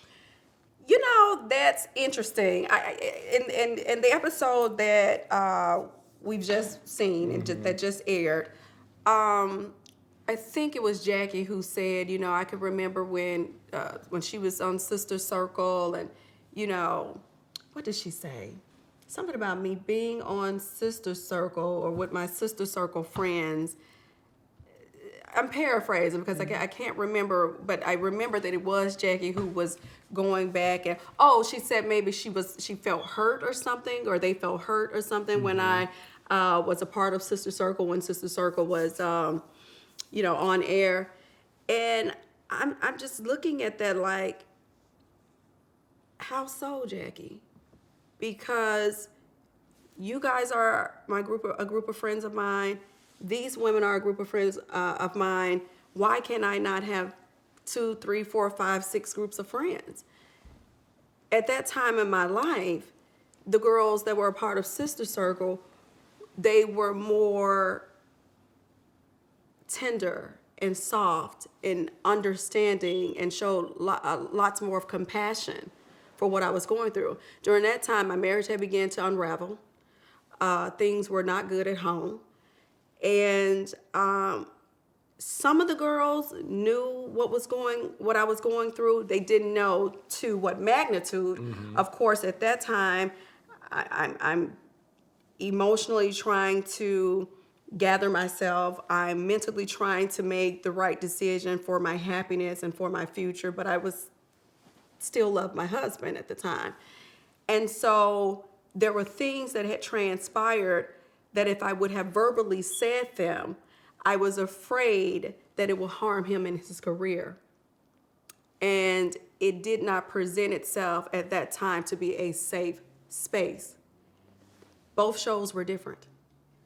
You know, that's interesting. In the episode that we've just seen and that just aired, I think it was Jackie who said, you know, I could remember when she was on Sister Circle, and, you know, what did she say? Something about me being on Sister Circle or with my Sister Circle friends. I'm paraphrasing because I can't remember, but I remember that it was Jackie who was going back, and she said maybe she felt hurt or something, or they felt hurt or something when I was a part of Sister Circle, when Sister Circle was on air. And I'm just looking at that like, how so, Jackie? Because you guys are a group of friends of mine. These women are a group of friends of mine. Why can I not have 2, 3, 4, 5, 6 groups of friends? At that time in my life, the girls that were a part of Sister Circle, they were more tender and soft and understanding and showed lots more of compassion for what I was going through. During that time, my marriage had begun to unravel. Things were not good at home. And some of the girls knew what I was going through. They didn't know to what magnitude. Mm-hmm. Of course, at that time, I'm emotionally trying to gather myself. I'm mentally trying to make the right decision for my happiness and for my future, but I was still loved my husband at the time. And so there were things that had transpired that if I would have verbally said them, I was afraid that it will harm him in his career. And it did not present itself at that time to be a safe space. Both shows were different.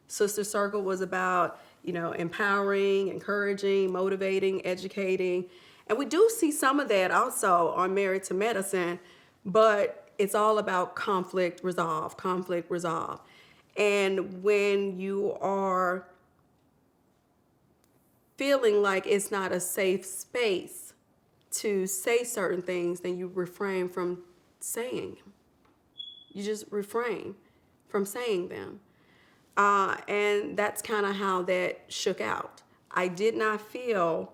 Sister Circle was about, empowering, encouraging, motivating, educating. And we do see some of that also on Married to Medicine, but it's all about conflict resolve. And when you are feeling like it's not a safe space to say certain things, then you refrain from saying them. You just refrain from saying them. And that's kind of how that shook out. I did not feel,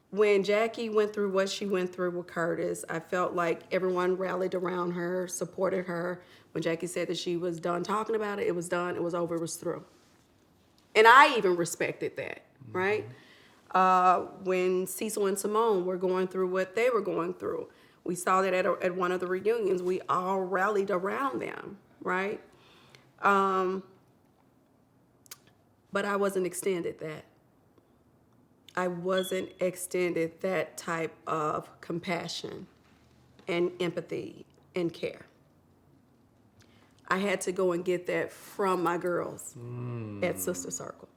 when Jackie went through what she went through with Curtis, I felt like everyone rallied around her, supported her. When Jackie said that she was done talking about it, it was done, it was over, it was through. And I even respected that, right? When Cecil and Simone were going through what they were going through, we saw that at one of the reunions. We all rallied around them, right? But I wasn't extended that. I wasn't extended that type of compassion and empathy and care. I had to go and get that from my girls at Sister Circle.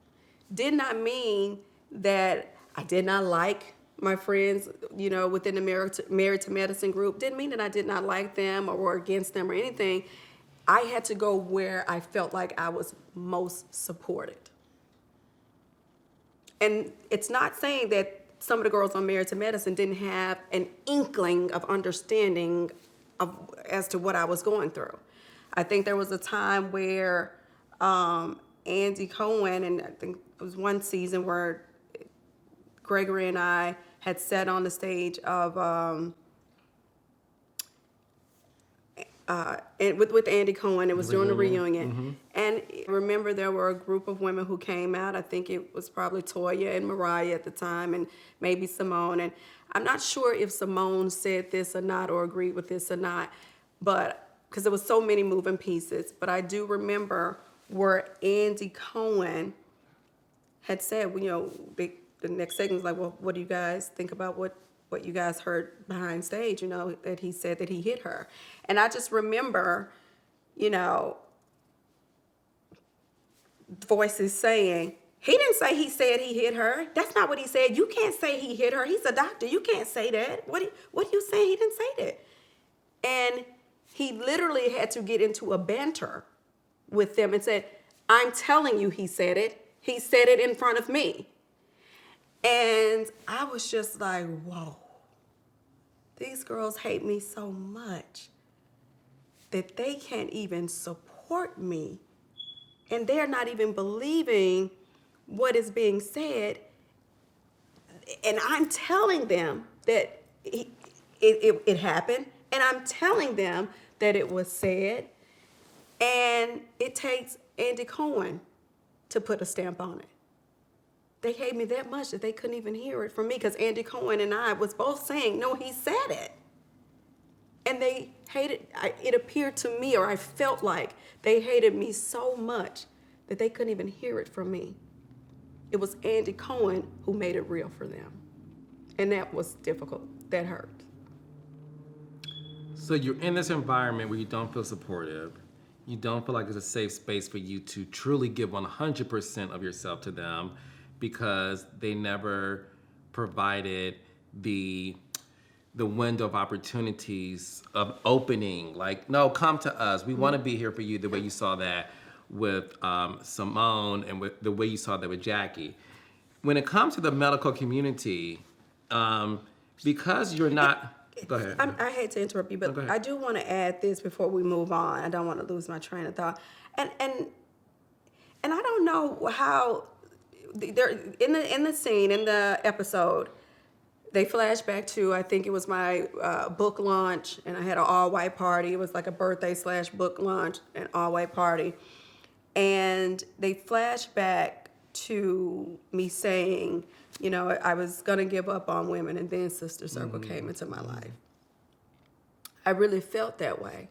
Did not mean that I did not like my friends, within the Married to Medicine group. Didn't mean that I did not like them or were against them or anything. I had to go where I felt like I was most supported. And it's not saying that some of the girls on Married to Medicine didn't have an inkling of understanding as to what I was going through. I think there was a time where Andy Cohen, and I think it was one season where Gregory and I had sat on the stage of and with Andy Cohen. It was during the reunion. And I remember there were a group of women who came out. I think it was probably Toya and Mariah at the time, and maybe Simone. And I'm not sure if Simone said this or not, or agreed with this or not, but because there was so many moving pieces. But I do remember where Andy Cohen had said, the next segment was like, well, what do you guys think about what you guys heard behind stage, that he said that he hit her. And I just remember, voices saying, he didn't say he said he hit her. That's not what he said. You can't say he hit her. He's a doctor. You can't say that. What are you saying? He didn't say that. And he literally had to get into a banter with them and said, I'm telling you he said it. He said it in front of me. And I was just like, whoa. These girls hate me so much that they can't even support me. And they're not even believing what is being said. And I'm telling them that it happened. And I'm telling them that it was said. And it takes Andy Cohen to put a stamp on it. They hate me that much that they couldn't even hear it from me, because Andy Cohen and I was both saying, no, he said it. And they hated, it appeared to me, or I felt like they hated me so much that they couldn't even hear it from me. It was Andy Cohen who made it real for them. And that was difficult. That hurt. So you're in this environment where you don't feel supportive. You don't feel like it's a safe space for you to truly give 100% of yourself to them, because they never provided the window of opportunities of opening. Like, no, come to us. We want to be here for you, the way you saw that with Simone, and with the way you saw that with Jackie. When it comes to the medical community, because you're not... Go ahead. I hate to interrupt you, but I do want to add this before we move on. I don't want to lose my train of thought. And I don't know how... They're in the scene, in the episode, they flash back to, I think it was my book launch, and I had an all-white party. It was like a birthday/book launch, an all-white party. And they flash back to me saying, I was going to give up on women, and then Sister Circle came into my life. I really felt that way.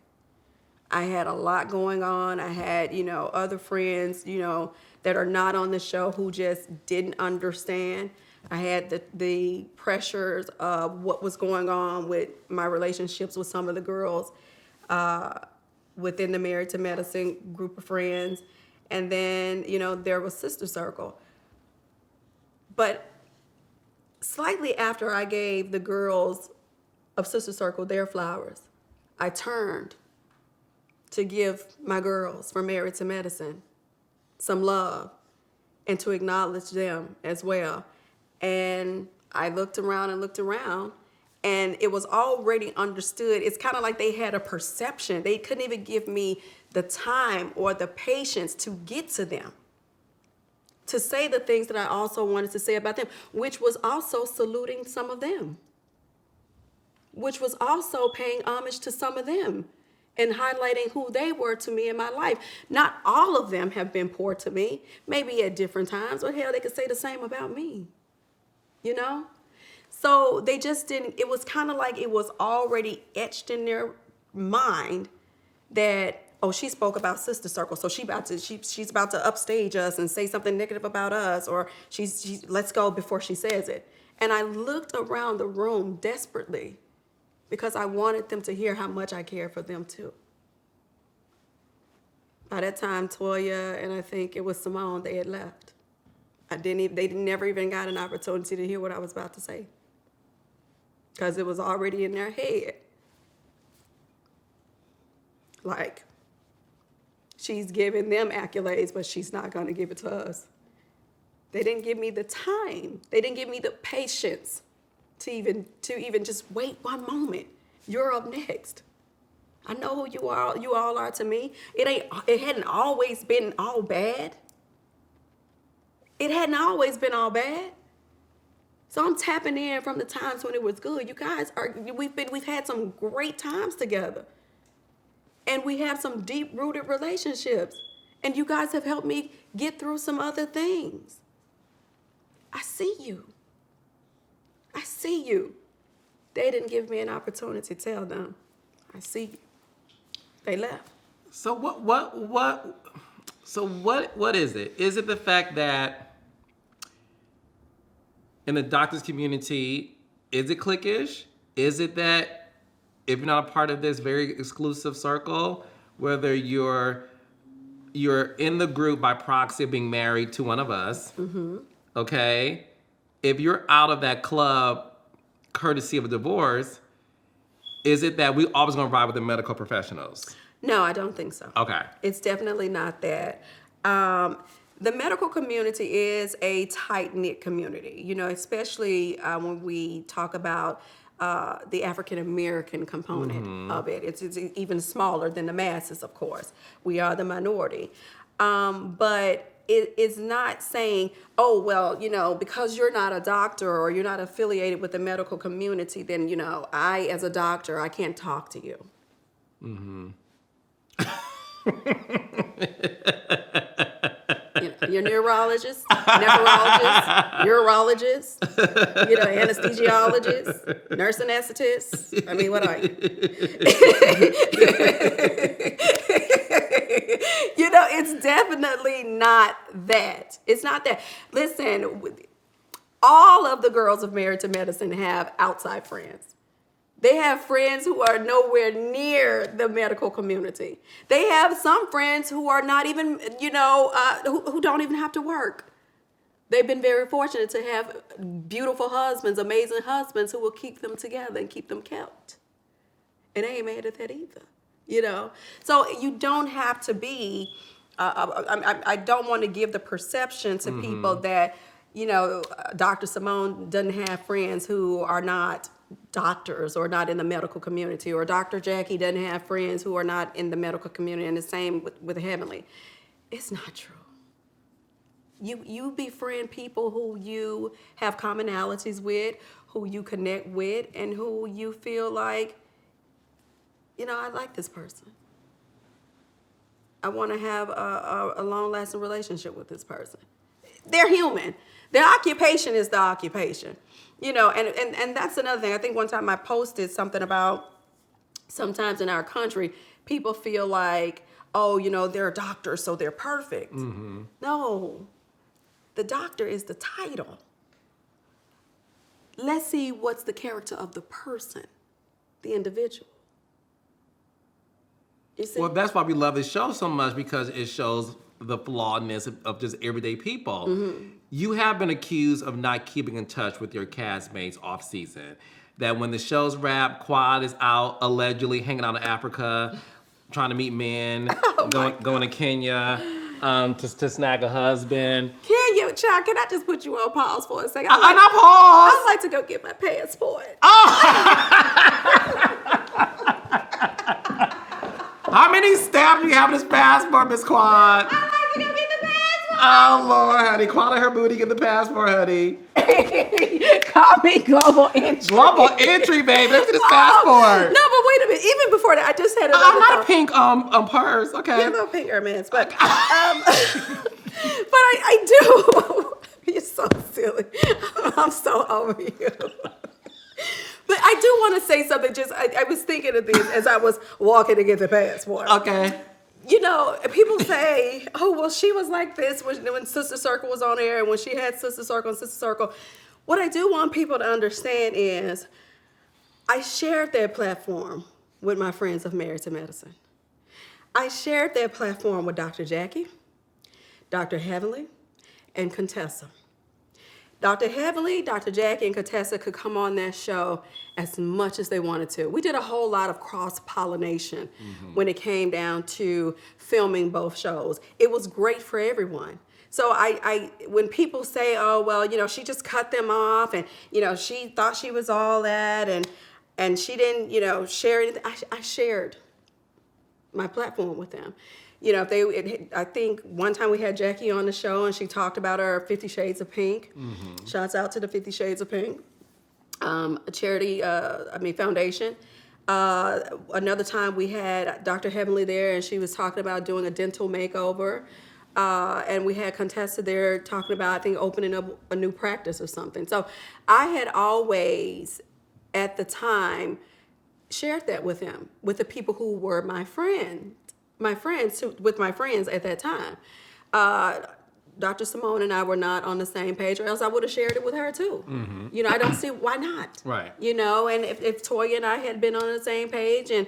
I had a lot going on. I had, other friends, that are not on the show who just didn't understand. I had the pressures of what was going on with my relationships with some of the girls within the Married to Medicine group of friends. And then, there was Sister Circle. But slightly after I gave the girls of Sister Circle their flowers, I turned to give my girls from Married to Medicine some love and to acknowledge them as well. And I looked around, and it was already understood. It's kind of like they had a perception. They couldn't even give me the time or the patience to get to them, to say the things that I also wanted to say about them, which was also saluting some of them, which was also paying homage to some of them and highlighting who they were to me in my life. Not all of them have been poor to me, maybe at different times, or hell, they could say the same about me, So they just didn't, it was kind of like it was already etched in their mind that, oh, she spoke about Sister Circle, so she's about to upstage us and say something negative about us, or she's let's go before she says it. And I looked around the room desperately, because I wanted them to hear how much I care for them too. By that time, Toya and I think it was Simone, they had left. They never even got an opportunity to hear what I was about to say, because it was already in their head. Like, she's giving them accolades, but she's not going to give it to us. They didn't give me the time. They didn't give me the patience to even just wait one moment. You're up next. I know who you all are to me. It hadn't always been all bad. It hadn't always been all bad. So I'm tapping in from the times when it was good. You guys we've had some great times together. And we have some deep-rooted relationships. And you guys have helped me get through some other things. I see you. I see you. They didn't give me an opportunity to tell them. I see you. They left. So what is it? Is it the fact that in the doctors community, is it cliquish? Is it that if you're not a part of this very exclusive circle, whether you're in the group by proxy of being married to one of us, okay? If you're out of that club, courtesy of a divorce, is it that we always gonna ride with the medical professionals? No, I don't think so. Okay. It's definitely not that. The medical community is a tight-knit community, you know, especially when we talk about the African-American component of it. It's even smaller than the masses, of course. We are the minority. But it is not saying, oh, well, you know, because you're not a doctor or you're not affiliated with the medical community, then, you know, I, as a doctor, I can't talk to you. You're neurologist, nephrologist, urologist, you know, anesthesiologist, nurse anesthetist. I mean, what are you? You know, it's definitely not that. It's not that. Listen, all of the girls of Married to Medicine have outside friends. They have friends who are nowhere near the medical community. They have some friends who are not even, you know, who don't even have to work. They've been very fortunate to have beautiful husbands, amazing husbands who will keep them together and keep them kept. And they ain't mad at that either, you know. So you don't have to be, I don't want to give the perception to people that, you know, Dr. Simone doesn't have friends who are not doctors or not in the medical community, or Dr. Jackie doesn't have friends who are not in the medical community, and the same with Heavenly. It's not true. You befriend people who you have commonalities with, who you connect with, and who you feel like, you know, I like this person. I want to have a long-lasting relationship with this person. They're human. Their occupation is the occupation. You know, and that's another thing. I think one time I posted something about sometimes in our country, people feel like, oh, you know, they're a doctor, so they're perfect. No, the doctor is the title. Let's see what's the character of the person, the individual. You see? Well, that's why we love this show so much, because it shows the flawedness of just everyday people. You have been accused of not keeping in touch with your castmates off season. That when the show's wrapped, Quad is out allegedly hanging out in Africa, trying to meet men, going to Kenya to snag a husband. Kenya, child, can I just put you on pause for a second? I'd like to go get my passport. How many stamps do you have in this passport, Miss Quad? I'd like to go get the passport. Oh, Lord, honey. Quad her booty, get the passport, honey. Call me Global Entry. Global Entry, baby. Look at this passport. No, but wait a minute. Even before that, I just had another I'm not thought. a pink purse, okay? You're a little pink Hermes, but but I do. You're so silly. I'm so over you. But I do want to say something. Just I was thinking of this as I was walking to get the passport. Okay. You know, people say, oh, well, she was like this when Sister Circle was on air and when she had Sister Circle and Sister Circle. What I do want people to understand is I shared that platform with my friends of Married to Medicine. I shared that platform with Dr. Jackie, Dr. Heavenly, and Contessa. Dr. Heavenly, Dr. Jackie, and Contessa could come on that show as much as they wanted to. We did a whole lot of cross-pollination when it came down to filming both shows. It was great for everyone. So when people say, oh, well, you know, she just cut them off and, you know, she thought she was all that and she didn't, you know, share anything. I shared my platform with them. You know, I think one time we had Jackie on the show and she talked about her 50 Shades of Pink. Shouts out to the 50 Shades of Pink, a charity, foundation. Another time we had Dr. Heavenly there, and she was talking about doing a dental makeover. And we had Contessa there talking about, I think, opening up a new practice or something. So I had always, at the time, shared that with him, with the people who were my friends with my friends at that time. Dr. Simone and I were not on the same page, or else I would have shared it with her too. You know, I don't see why not. Right. You know, and if Toya and I had been on the same page, and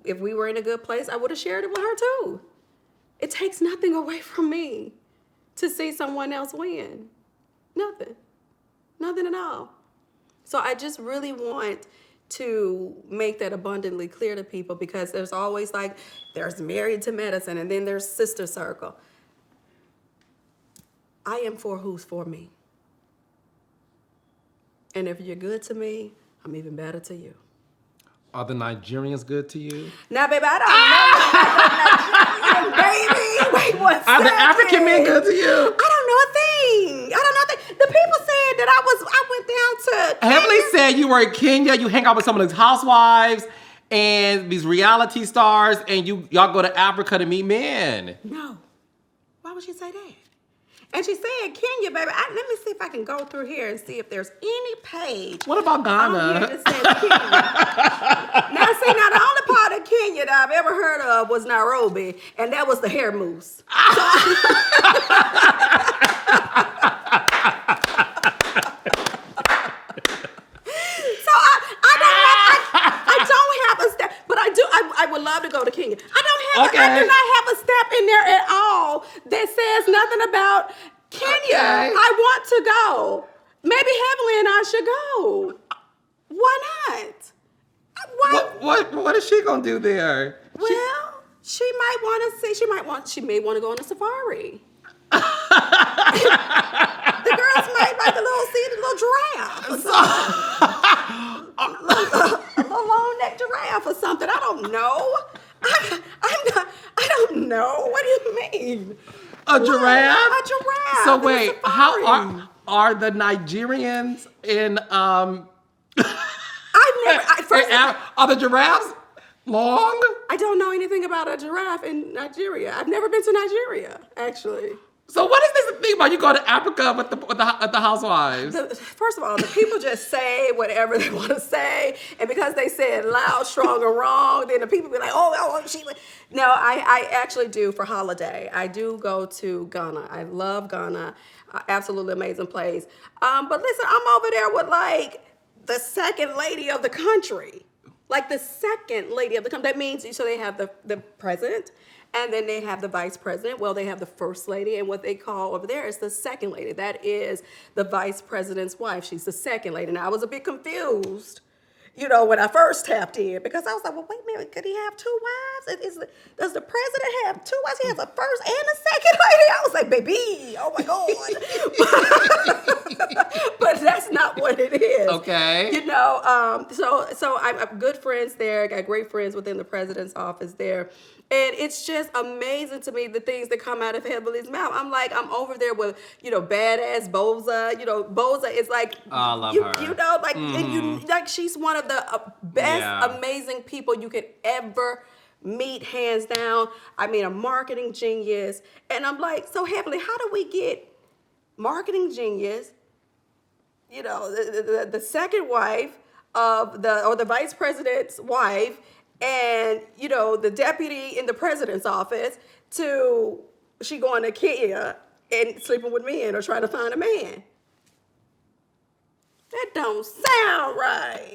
if we were in a good place, I would have shared it with her too. It takes nothing away from me to see someone else win. Nothing at all. So I just really want to make that abundantly clear to people, because there's always like, there's Married to Medicine, and then there's Sister Circle. I am for who's for me. And if you're good to me, I'm even better to you. Are the Nigerians good to you? Now, baby, I don't know. Baby, wait one second. Are the African men good to you? I don't know a thing. The people said that I went down to Heavenly said you were in Kenya, you hang out with some of these housewives and these reality stars, and y'all go to Africa to meet men. No. Why would she say that? And she said Kenya, baby. Let me see if I can go through here and see if there's any page. What about Ghana? On here that says Kenya. Now, the only part of Kenya that I've ever heard of was Nairobi, and that was the hair mousse. I don't have a step, but I would love to go to Kenya. I do not have a step in there at all that says nothing about Kenya. Okay. I want to go. Maybe Heavenly and I should go. Why not? What is she gonna do there? Well, she may want to go on a safari. The girls might like see the little giraffe or something. A long neck giraffe or something. I don't know. I don't know. What do you mean? A giraffe? A giraffe. So wait, how are the Nigerians in are the giraffes long? I don't know anything about a giraffe in Nigeria. I've never been to Nigeria, actually. So what is this thing about you go to Africa with the housewives? First of all, the people just say whatever they want to say, and because they say it loud, strong, or wrong, then the people be like, oh, she. No, I actually do for holiday. I do go to Ghana. I love Ghana. Absolutely amazing place. But listen, I'm over there with like the second lady of the country. Like the second lady of the country. That means, so they have the president, and then they have the vice president. Well, they have the first lady, and what they call over there is the second lady. That is the vice president's wife. She's the second lady. And I was a bit confused, when I first tapped in, because I was like, well, wait a minute, could he have two wives? Does the president have two wives? He has a first and a second lady? I was like, baby, oh my God. But that's not what it is. Okay. So I'm good friends there, got great friends within the president's office there. And it's just amazing to me, the things that come out of Heavenly's mouth. I'm over there with, badass Boza. Boza is like, I love her. And she's one of the best, amazing people you could ever meet, hands down. I mean, a marketing genius. And I'm like, so Heavenly, how do we get marketing genius, the second wife of the vice president's wife, and the deputy in the president's office, to she going to Kenya and sleeping with men or trying to find a man? That don't sound right.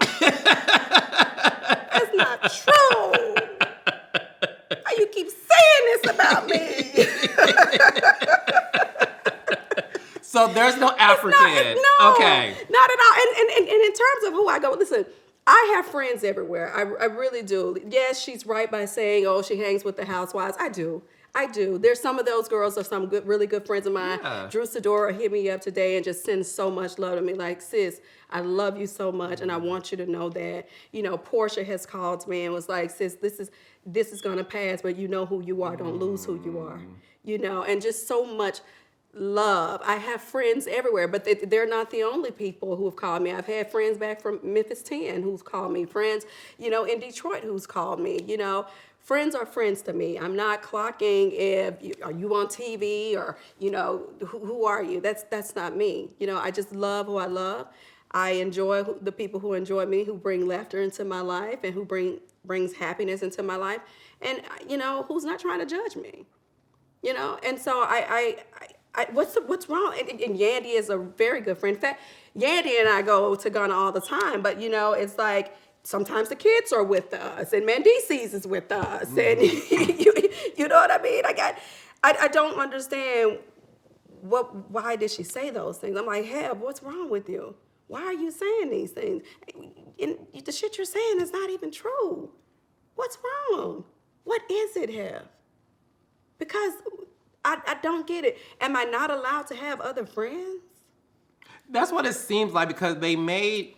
That's not true. Why you keep saying this about me? So there's no African. No, okay. Not at all. And in terms of who I go, listen, I have friends everywhere. I really do. Yes, she's right by saying, oh, she hangs with the housewives. I do. There's some of those girls are some really good friends of mine. Yeah. Drew Sidora hit me up today and just sends so much love to me. Like, sis, I love you so much, and I want you to know that. Portia has called me and was like, sis, this is gonna pass, but you know who you are. Don't lose who you are. And just so much love. I have friends everywhere, but they're not the only people who have called me. I've had friends back from Memphis 10 who's called me, friends, in Detroit who's called me. Friends are friends to me. I'm not clocking are you on TV or, who are you? That's not me. I just love who I love. I enjoy the people who enjoy me, who bring laughter into my life and who brings happiness into my life. And, who's not trying to judge me. And so what's wrong? And Yandy is a very good friend. In fact, Yandy and I go to Ghana all the time, but it's like sometimes the kids are with us and Mendices is with us. And you know what I mean? I don't understand why did she say those things? I'm like, Heb, what's wrong with you? Why are you saying these things? And the shit you're saying is not even true. What's wrong? What is it, Heb? Because I don't get it. Am I not allowed to have other friends? That's what it seems like, because they made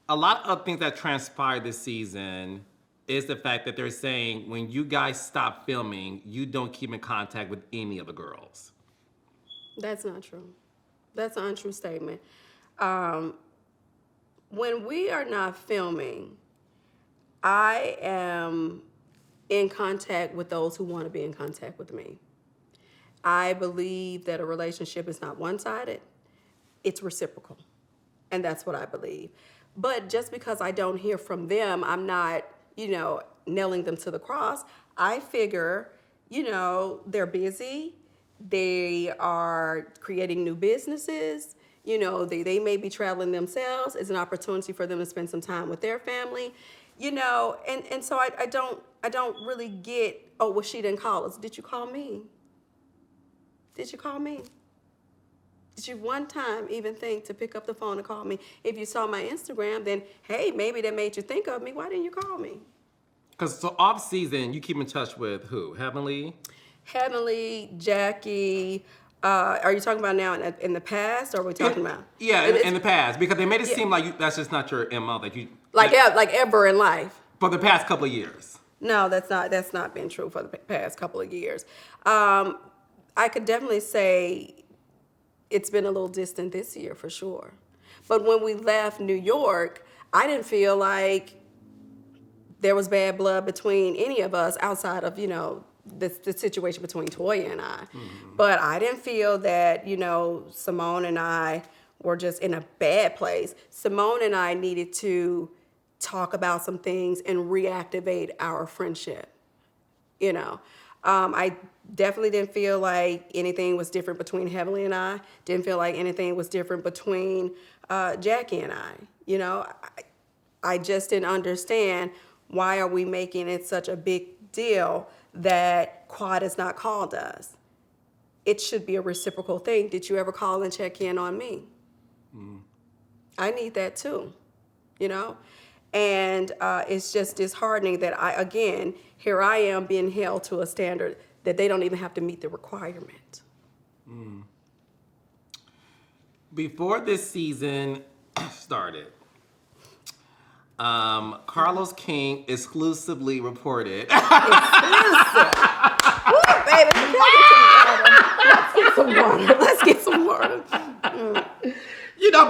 a lot of things that transpired this season is the fact that they're saying when you guys stop filming, you don't keep in contact with any of the girls. That's not true. That's an untrue statement. When we are not filming, I am in contact with those who want to be in contact with me. I believe that a relationship is not one-sided, it's reciprocal. And that's what I believe. But just because I don't hear from them, I'm not, nailing them to the cross. I figure, they're busy. They are creating new businesses. They may be traveling themselves. It's an opportunity for them to spend some time with their family. And so I don't really get, oh, well, she didn't call us. Did you call me? Did you call me? Did you one time even think to pick up the phone and call me? If you saw my Instagram, then, hey, maybe that made you think of me. Why didn't you call me? Because so off season, you keep in touch with who? Heavenly, Jackie. Are you talking about now in the past, or are we talking about? Yeah, in the past, because they made it seem like that's just not your MO. Like ever in life. For the past couple of years. No, that's not been true for the past couple of years. I could definitely say it's been a little distant this year for sure. But when we left New York, I didn't feel like there was bad blood between any of us outside of, the situation between Toya and I. Mm-hmm. But I didn't feel that, Simone and I were just in a bad place. Simone and I needed to talk about some things and reactivate our friendship. I definitely didn't feel like anything was different between Heavenly and I. Didn't feel like anything was different between Jackie and I. I just didn't understand, why are we making it such a big deal that Quad has not called us? It should be a reciprocal thing. Did you ever call and check in on me? Mm. I need that too, And it's just disheartening that here I am being held to a standard that they don't even have to meet the requirement. Mm. Before this season started, Carlos King exclusively reported. Exclusive. Woo, baby, let's get some water. Mm.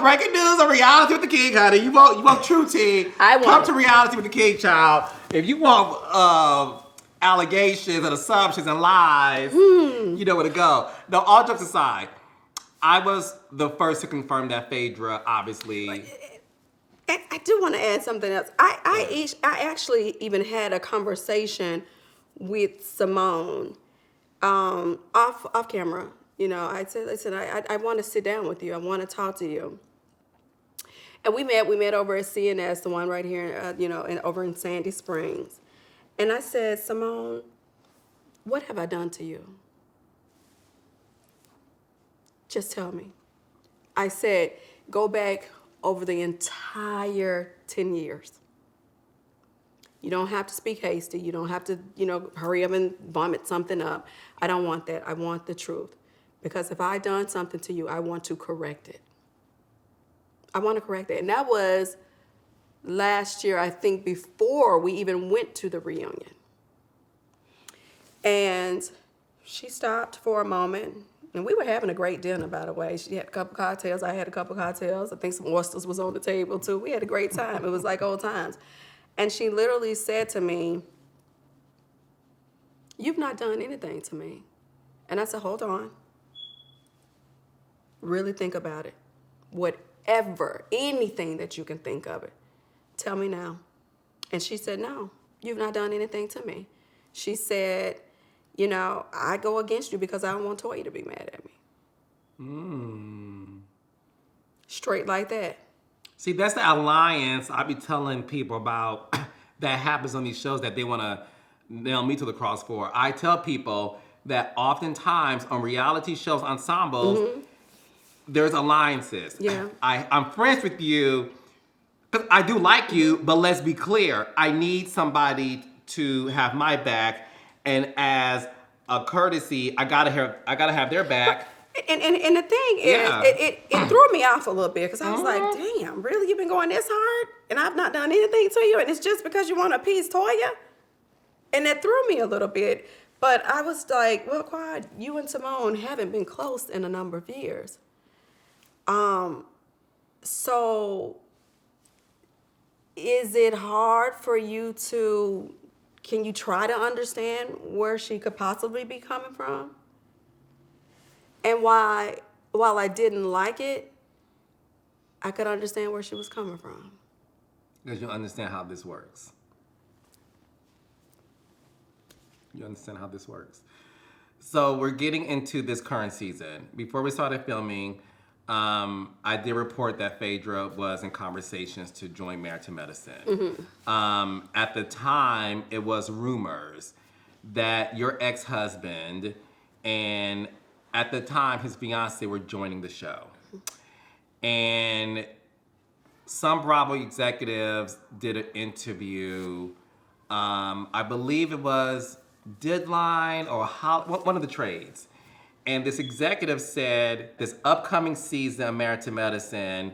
Breaking news on Reality with the King, honey. You want true tea. Come to Reality with the King, child. If you want allegations and assumptions and lies, you know where to go. No, all jokes aside, I was the first to confirm that Phaedra, obviously. I do want to add something else. I actually even had a conversation with Simone off camera. I said, I want to sit down with you. I want to talk to you. And we met over at CNS, the one right here, over in Sandy Springs. And I said, Simone, what have I done to you? Just tell me. I said, go back over the entire 10 years. You don't have to speak hasty. You don't have to, hurry up and vomit something up. I don't want that. I want the truth. Because if I done something to you, I want to correct it. I want to correct it. And that was last year, I think, before we even went to the reunion. And she stopped for a moment, And we were having a great dinner, by the way. She had a couple cocktails. I had a couple cocktails. I think some oysters was on the table, too. We had a great time. It was like old times. And she literally said to me, "You've not done anything to me." And I said, "Hold on. Really think about it. Whatever, anything that you can think of it. Tell me now." And she said, "No, you've not done anything to me." She said, "You know, I go against you because I don't want Toya to be mad at me." Straight like that. See, that's the alliance I be telling people about that happens on these shows that they want to nail me to the cross for. I tell people that oftentimes on reality shows, ensembles, there's alliances. Yeah. I'm friends with you because I do like you, but let's be clear. I need somebody to have my back, and as a courtesy, I gotta have their back. And the thing is, Yeah. it threw me off a little bit because I was like, damn, really? You've been going this hard? And I've not done anything to you? And it's just because you want to appease Toya? And that threw me a little bit. But I was like, well, Quad, you and Simone haven't been close in a number of years. So is it hard for you to, can you try to understand where she could possibly be coming from? And while I didn't like it, I could understand where she was coming from. Because you understand how this works. You understand how this works. So we're getting into this current season. Before we started filming, I did report that Phaedra was in conversations to join Married to Medicine. At the time, it was rumors that your ex-husband and at the time his fiance were joining the show. And some Bravo executives did an interview. I believe it was Deadline or one of the trades. And this executive said, this upcoming season of Married to Medicine,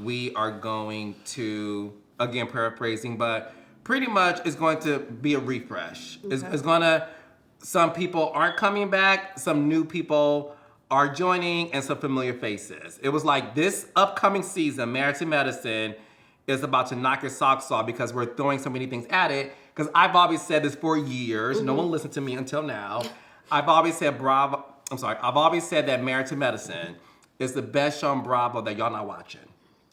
we are going to, again paraphrasing, but pretty much it's going to be a refresh. Okay. It's going to, some people aren't coming back, some new people are joining, and some familiar faces. It was like this upcoming season, Married to Medicine, is about to knock your socks off because we're throwing so many things at it. Because I've always said this for years. No one listened to me until now. I've always said I've always said that Married to Medicine is the best show on Bravo that y'all not watching.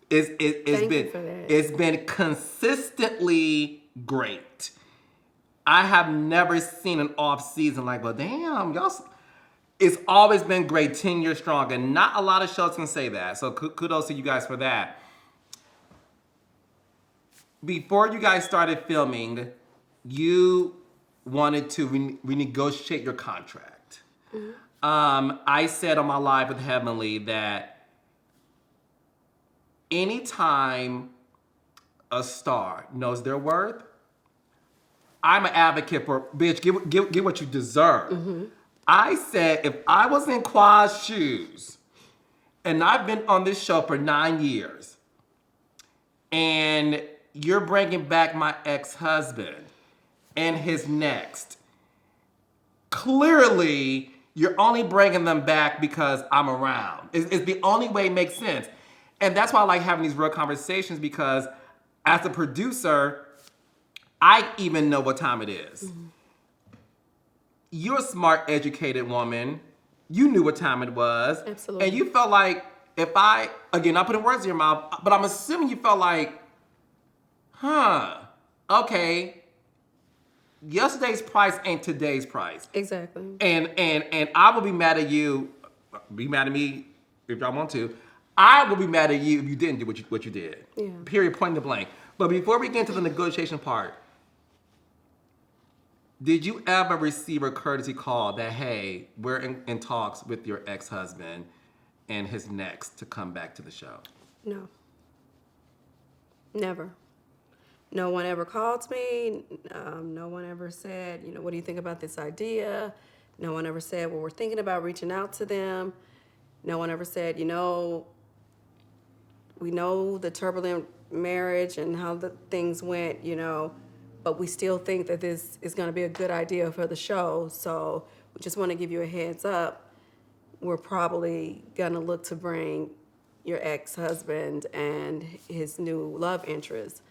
It's been consistently great. I have never seen an off season like, well, damn, y'all. It's always been great, 10 years strong, and not a lot of shows can say that. So kudos to you guys for that. Before you guys started filming, you wanted to renegotiate your contract. I said on my live with Heavenly that anytime a star knows their worth, I'm an advocate for, bitch, get what you deserve. I said if I was in Quad's shoes, and I've been on this show for 9 years, and you're bringing back my ex-husband and his next, clearly you're only bringing them back because I'm around. It's the only way it makes sense. And that's why I like having these real conversations, because as a producer, I even know what time it is. You're a smart, educated woman. You knew what time it was. Absolutely. And you felt like, if I, again, not putting words in your mouth, but I'm assuming you felt like, okay, yesterday's price ain't today's price. Exactly. And I will be mad at you, be mad at me if y'all want to. I will be mad at you if you didn't do what you did. Yeah. Period, point blank. But before we get into the negotiation part, did you ever receive a courtesy call that, hey, we're in talks with your ex-husband and his next to come back to the show? No. Never. No one ever called me. No one ever said, what do you think about this idea? No one ever said, well, we're thinking about reaching out to them. No one ever said, we know the turbulent marriage and how the things went, but we still think that this is going to be a good idea for the show. So we just want to give you a heads up we're probably gonna look to bring your ex-husband and his new love interest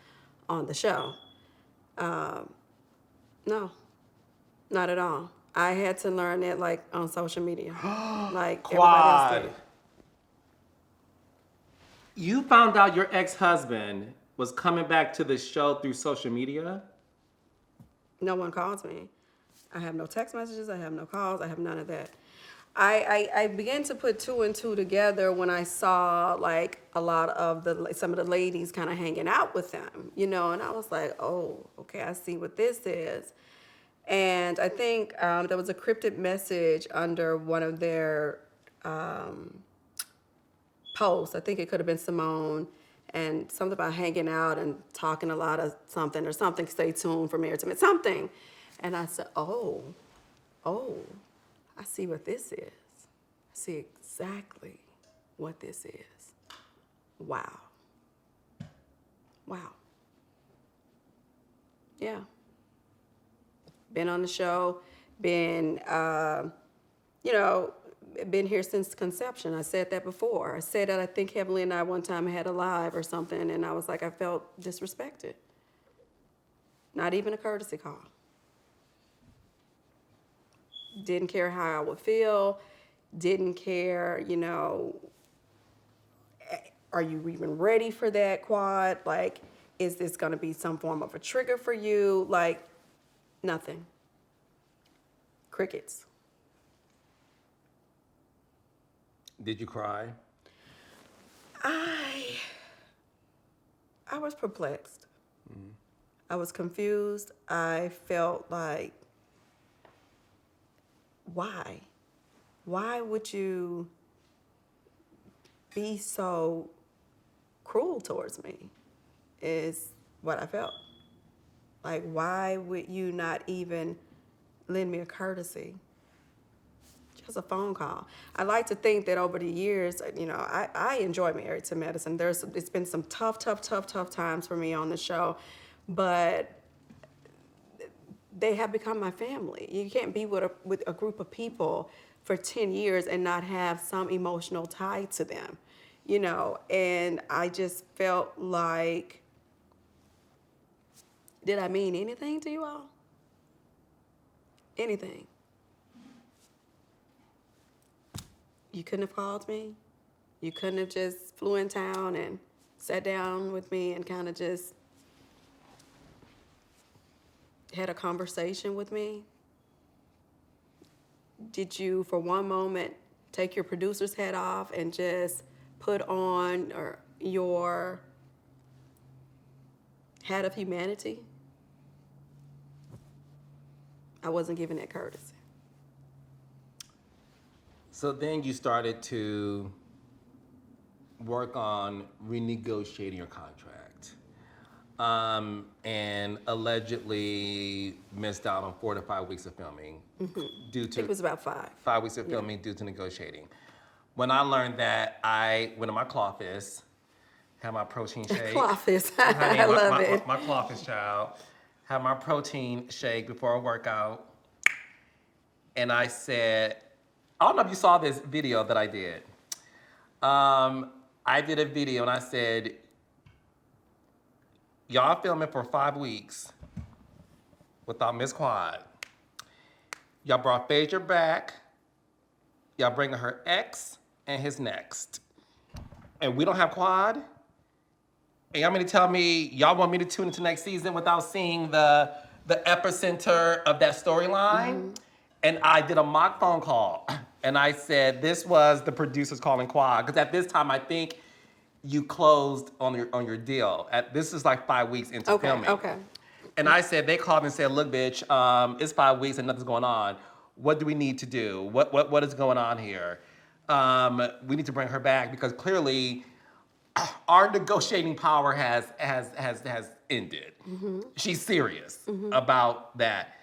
on the show. No, not at all. I had to learn it like on social media, like everybody else Quad. did. You found out your ex-husband was coming back to the show through social media? No one calls me. I have no text messages. I have no calls. I have none of that. I began to put two and two together when I saw like a lot of some of the ladies kind of hanging out with them, you know, and I was like, oh, okay, I see what this is. And I think there was a cryptic message under one of their posts. I think it could have been Simone, and something about hanging out and talking a lot of something or something. Stay tuned for Married to Me, something. And I said, oh, I see what this is. I see exactly what this is. Wow. Yeah. Been on the show, been, been here since conception. I said that before. I said that I think Heavenly and I one time had a live or something, and I was like, I felt disrespected. Not even a courtesy call. Didn't care how I would feel. Didn't care, are you even ready for that, Quad? Like, is this gonna be some form of a trigger for you? Like, nothing. Crickets. Did you cry? I was perplexed. I was confused. I felt like, why? Why would you be so cruel towards me? Is what I felt. Like, why would you not even lend me a courtesy? Just a phone call. I like to think that over the years, I enjoy Married to Medicine. It's been some tough times for me on the show, but they have become my family. You can't be with a group of people for 10 years and not have some emotional tie to them, and I just felt like, did I mean anything to you all? Anything? You couldn't have called me? You couldn't have just flew in town and sat down with me and kind of just had a conversation with me? Did you, for one moment, take your producer's hat off and just put on your hat of humanity? I wasn't given that courtesy. So then you started to work on renegotiating your contract, and allegedly missed out on 4 to 5 weeks of filming due to. I think it was about 5. 5 weeks of filming due to negotiating. When I learned that, I went to my Clawfist, had my protein shake. Clawfist, Honey, I love it. My Clawfist child. Had my protein shake before a workout, and I said, I don't know if you saw this video that I did. I did a video and I said, y'all filming for 5 weeks without Miss Quad. Y'all brought Phaedra back. Y'all bringing her ex and his next. And we don't have Quad. And y'all mean to tell me y'all want me to tune into next season without seeing the epicenter of that storyline? And I did a mock phone call. And I said, this was the producers calling Quad. Because at this time, I think you closed on your deal. This is like 5 weeks into filming. Okay. And I said, they called and said, look, bitch, it's 5 weeks and nothing's going on. What do we need to do? What is going on here? We need to bring her back because clearly our negotiating power has ended. She's serious about that.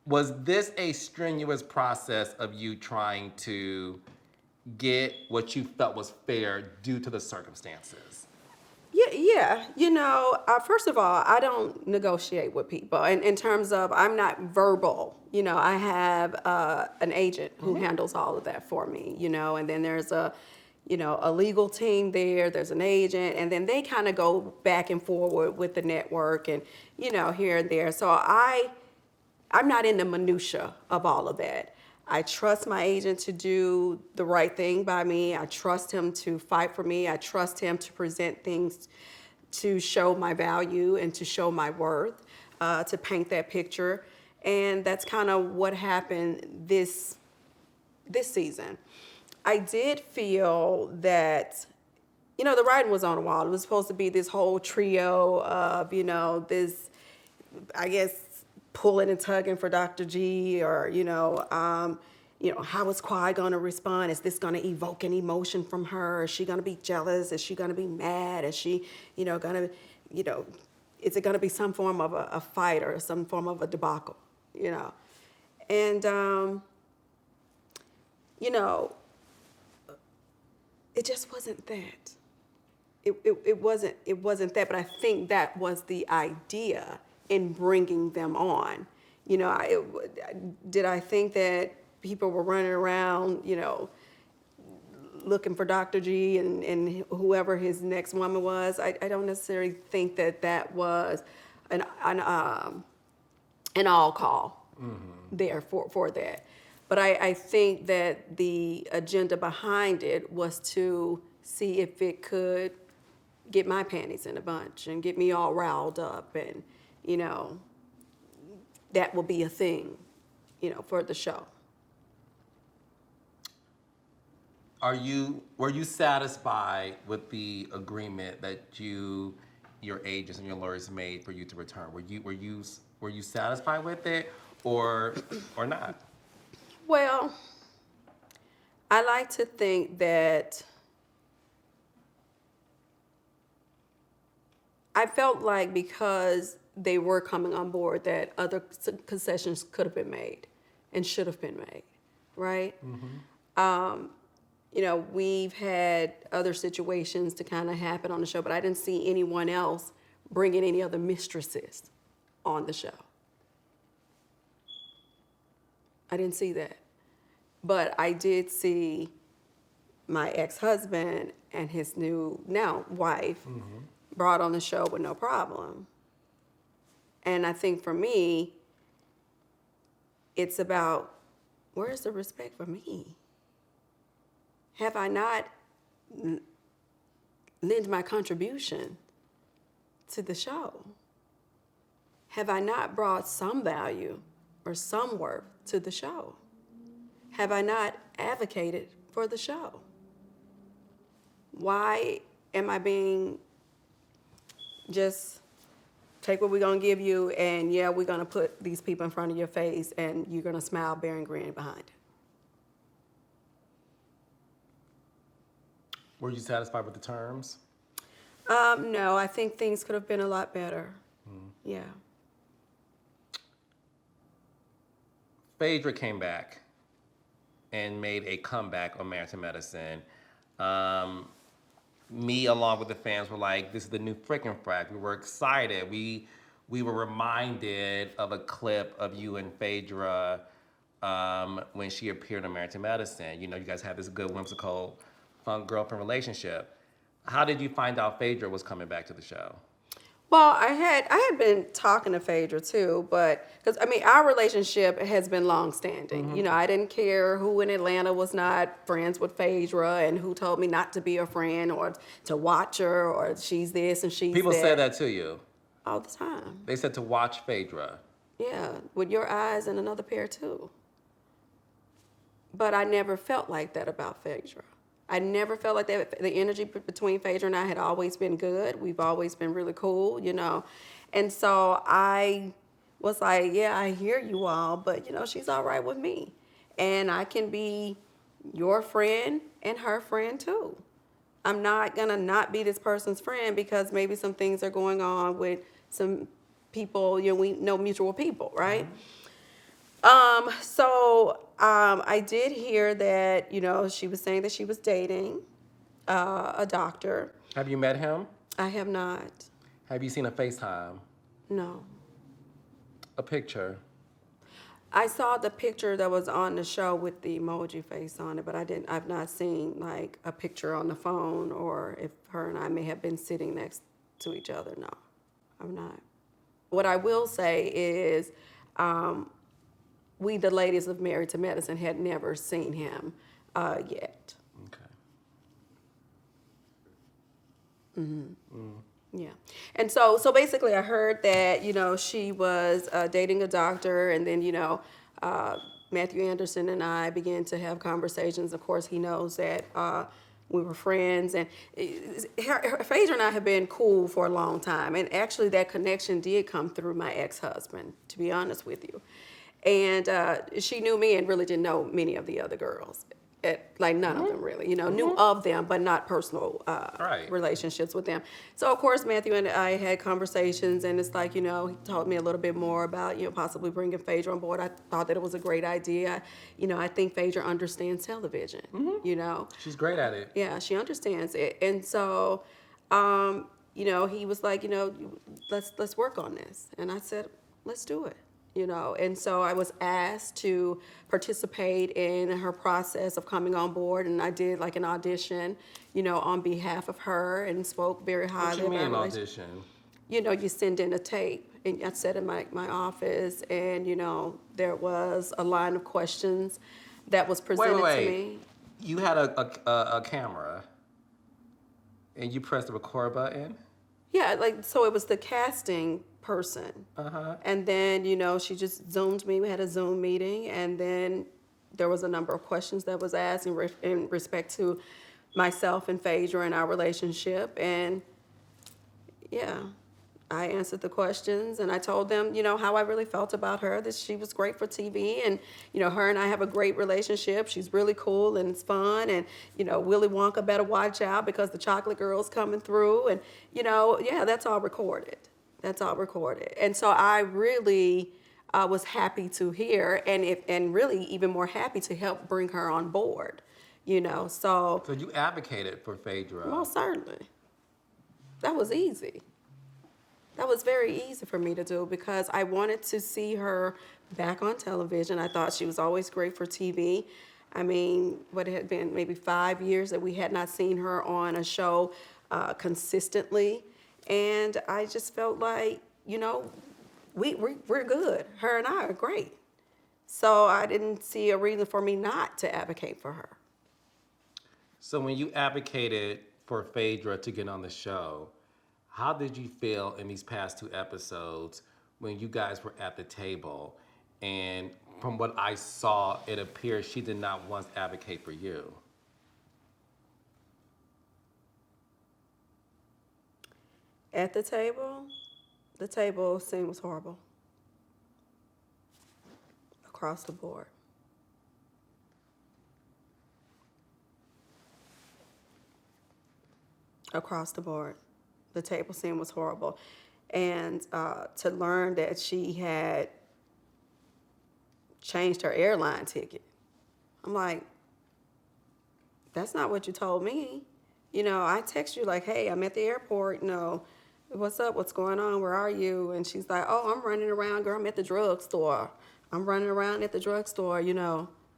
Was this a strenuous process of you trying to get what you felt was fair due to the circumstances? Yeah. First of all, I don't negotiate with people. And in terms of, I'm not verbal. I have an agent who handles all of that for me, and then there's a legal team there, there's an agent, and then they kind of go back and forward with the network and, here and there. So I'm not in the minutia of all of that. I trust my agent to do the right thing by me. I trust him to fight for me. I trust him to present things to show my value and to show my worth, to paint that picture. And that's kind of what happened this season. I did feel that, the writing was on the wall. It was supposed to be this whole trio of, this, I guess, pulling and tugging for Dr. G, or how is Quad going to respond? Is this going to evoke an emotion from her? Is she going to be jealous? Is she going to be mad? Is she going to is it going to be some form of a fight or some form of a debacle? And it just wasn't that. It wasn't that. But I think that was the idea in bringing them on. Did I think that people were running around, looking for Dr. G and whoever his next woman was? I don't necessarily think that was an all call there for that. But I think that the agenda behind it was to see if it could get my panties in a bunch and get me all riled up, and that will be a thing, for the show. Were you satisfied with the agreement that your agents and your lawyers made for you to return? Were you satisfied with it, or not? Well, I like to think that I felt like because they were coming on board that other concessions could have been made and should have been made, right? Mm-hmm. We've had other situations to kind of happen on the show, but I didn't see anyone else bringing any other mistresses on the show. I didn't see that. But I did see my ex-husband and his new now wife brought on the show with no problem. And I think for me, it's about, where's the respect for me? Have I not lent my contribution to the show? Have I not brought some value or some worth to the show? Have I not advocated for the show? Why am I being just take what we're going to give you, and yeah, we're going to put these people in front of your face and you're going to smile, bear, and grin behind it? Were you satisfied with the terms? No, I think things could have been a lot better. Yeah. Phaedra came back and made a comeback on Married to Medicine. Me, along with the fans, were like, this is the new freaking frack. We were excited. We were reminded of a clip of you and Phaedra when she appeared on Married to Medicine. You guys had this good, whimsical, fun girlfriend relationship. How did you find out Phaedra was coming back to the show? Well, I had been talking to Phaedra too, but because our relationship has been long-standing. I didn't care who in Atlanta was not friends with Phaedra and who told me not to be a friend or to watch her or she's this and she's People that. say that to you all the time. They said to watch Phaedra. Yeah, with your eyes and another pair too. But I never felt like that about Phaedra. I never felt like that. The energy between Phaedra and I had always been good. We've always been really cool, And so I was like, yeah, I hear you all, but, she's all right with me. And I can be your friend and her friend too. I'm not going to not be this person's friend because maybe some things are going on with some people, we know mutual people, right? I did hear that, she was saying that she was dating a doctor. Have you met him? I have not. Have you seen a FaceTime? No. A picture? I saw the picture that was on the show with the emoji face on it, but I've not seen like a picture on the phone or if her and I may have been sitting next to each other. No, I'm not. What I will say is, we, the ladies of Married to Medicine, had never seen him yet. Okay. Yeah. And so basically I heard that, she was dating a doctor, and then, Matthew Anderson and I began to have conversations. Of course, he knows that we were friends, and Phaedra and I have been cool for a long time. And actually that connection did come through my ex-husband, to be honest with you. And she knew me and really didn't know many of the other girls. Like none of them really, knew of them, but not personal relationships with them. So of course, Matthew and I had conversations, and it's like, he told me a little bit more about, possibly bringing Phaedra on board. I thought that it was a great idea. I think Phaedra understands television, She's great at it. Yeah, she understands it. And so, he was like, let's work on this. And I said, let's do it. And so I was asked to participate in her process of coming on board, and I did like an audition, on behalf of her, and spoke very highly about it. What you mean her. audition? You send in a tape, and I sat in my office, and there was a line of questions that was presented to me. You had a camera, and you pressed the record button? Yeah, so it was the casting person. And then, she just Zoomed me. We had a Zoom meeting, and then there was a number of questions that was asked in respect to myself and Phaedra and our relationship. And yeah, I answered the questions, and I told them, how I really felt about her, that she was great for TV, and, her and I have a great relationship. She's really cool, and it's fun, and, Willy Wonka better watch out because the chocolate girl's coming through, and, yeah, that's all recorded. That's all recorded. And so I really was happy to hear, and really even more happy to help bring her on board, So you advocated for Phaedra? Most certainly. That was easy. That was very easy for me to do because I wanted to see her back on television. I thought she was always great for TV. I mean, what it had been maybe 5 years that we had not seen her on a show consistently. And I just felt like, we're good. Her and I are great. So I didn't see a reason for me not to advocate for her. So when you advocated for Phaedra to get on the show, how did you feel in these past 2 episodes when you guys were at the table? And from what I saw, it appears she did not once advocate for you. At the table scene was horrible. Across the board. Across the board. The table scene was horrible. And to learn that she had changed her airline ticket. I'm like, that's not what you told me. I text you like, hey, I'm at the airport, what's up, what's going on, where are you? And she's like, oh, I'm running around, girl, I'm at the drugstore. I'm running around at the drugstore,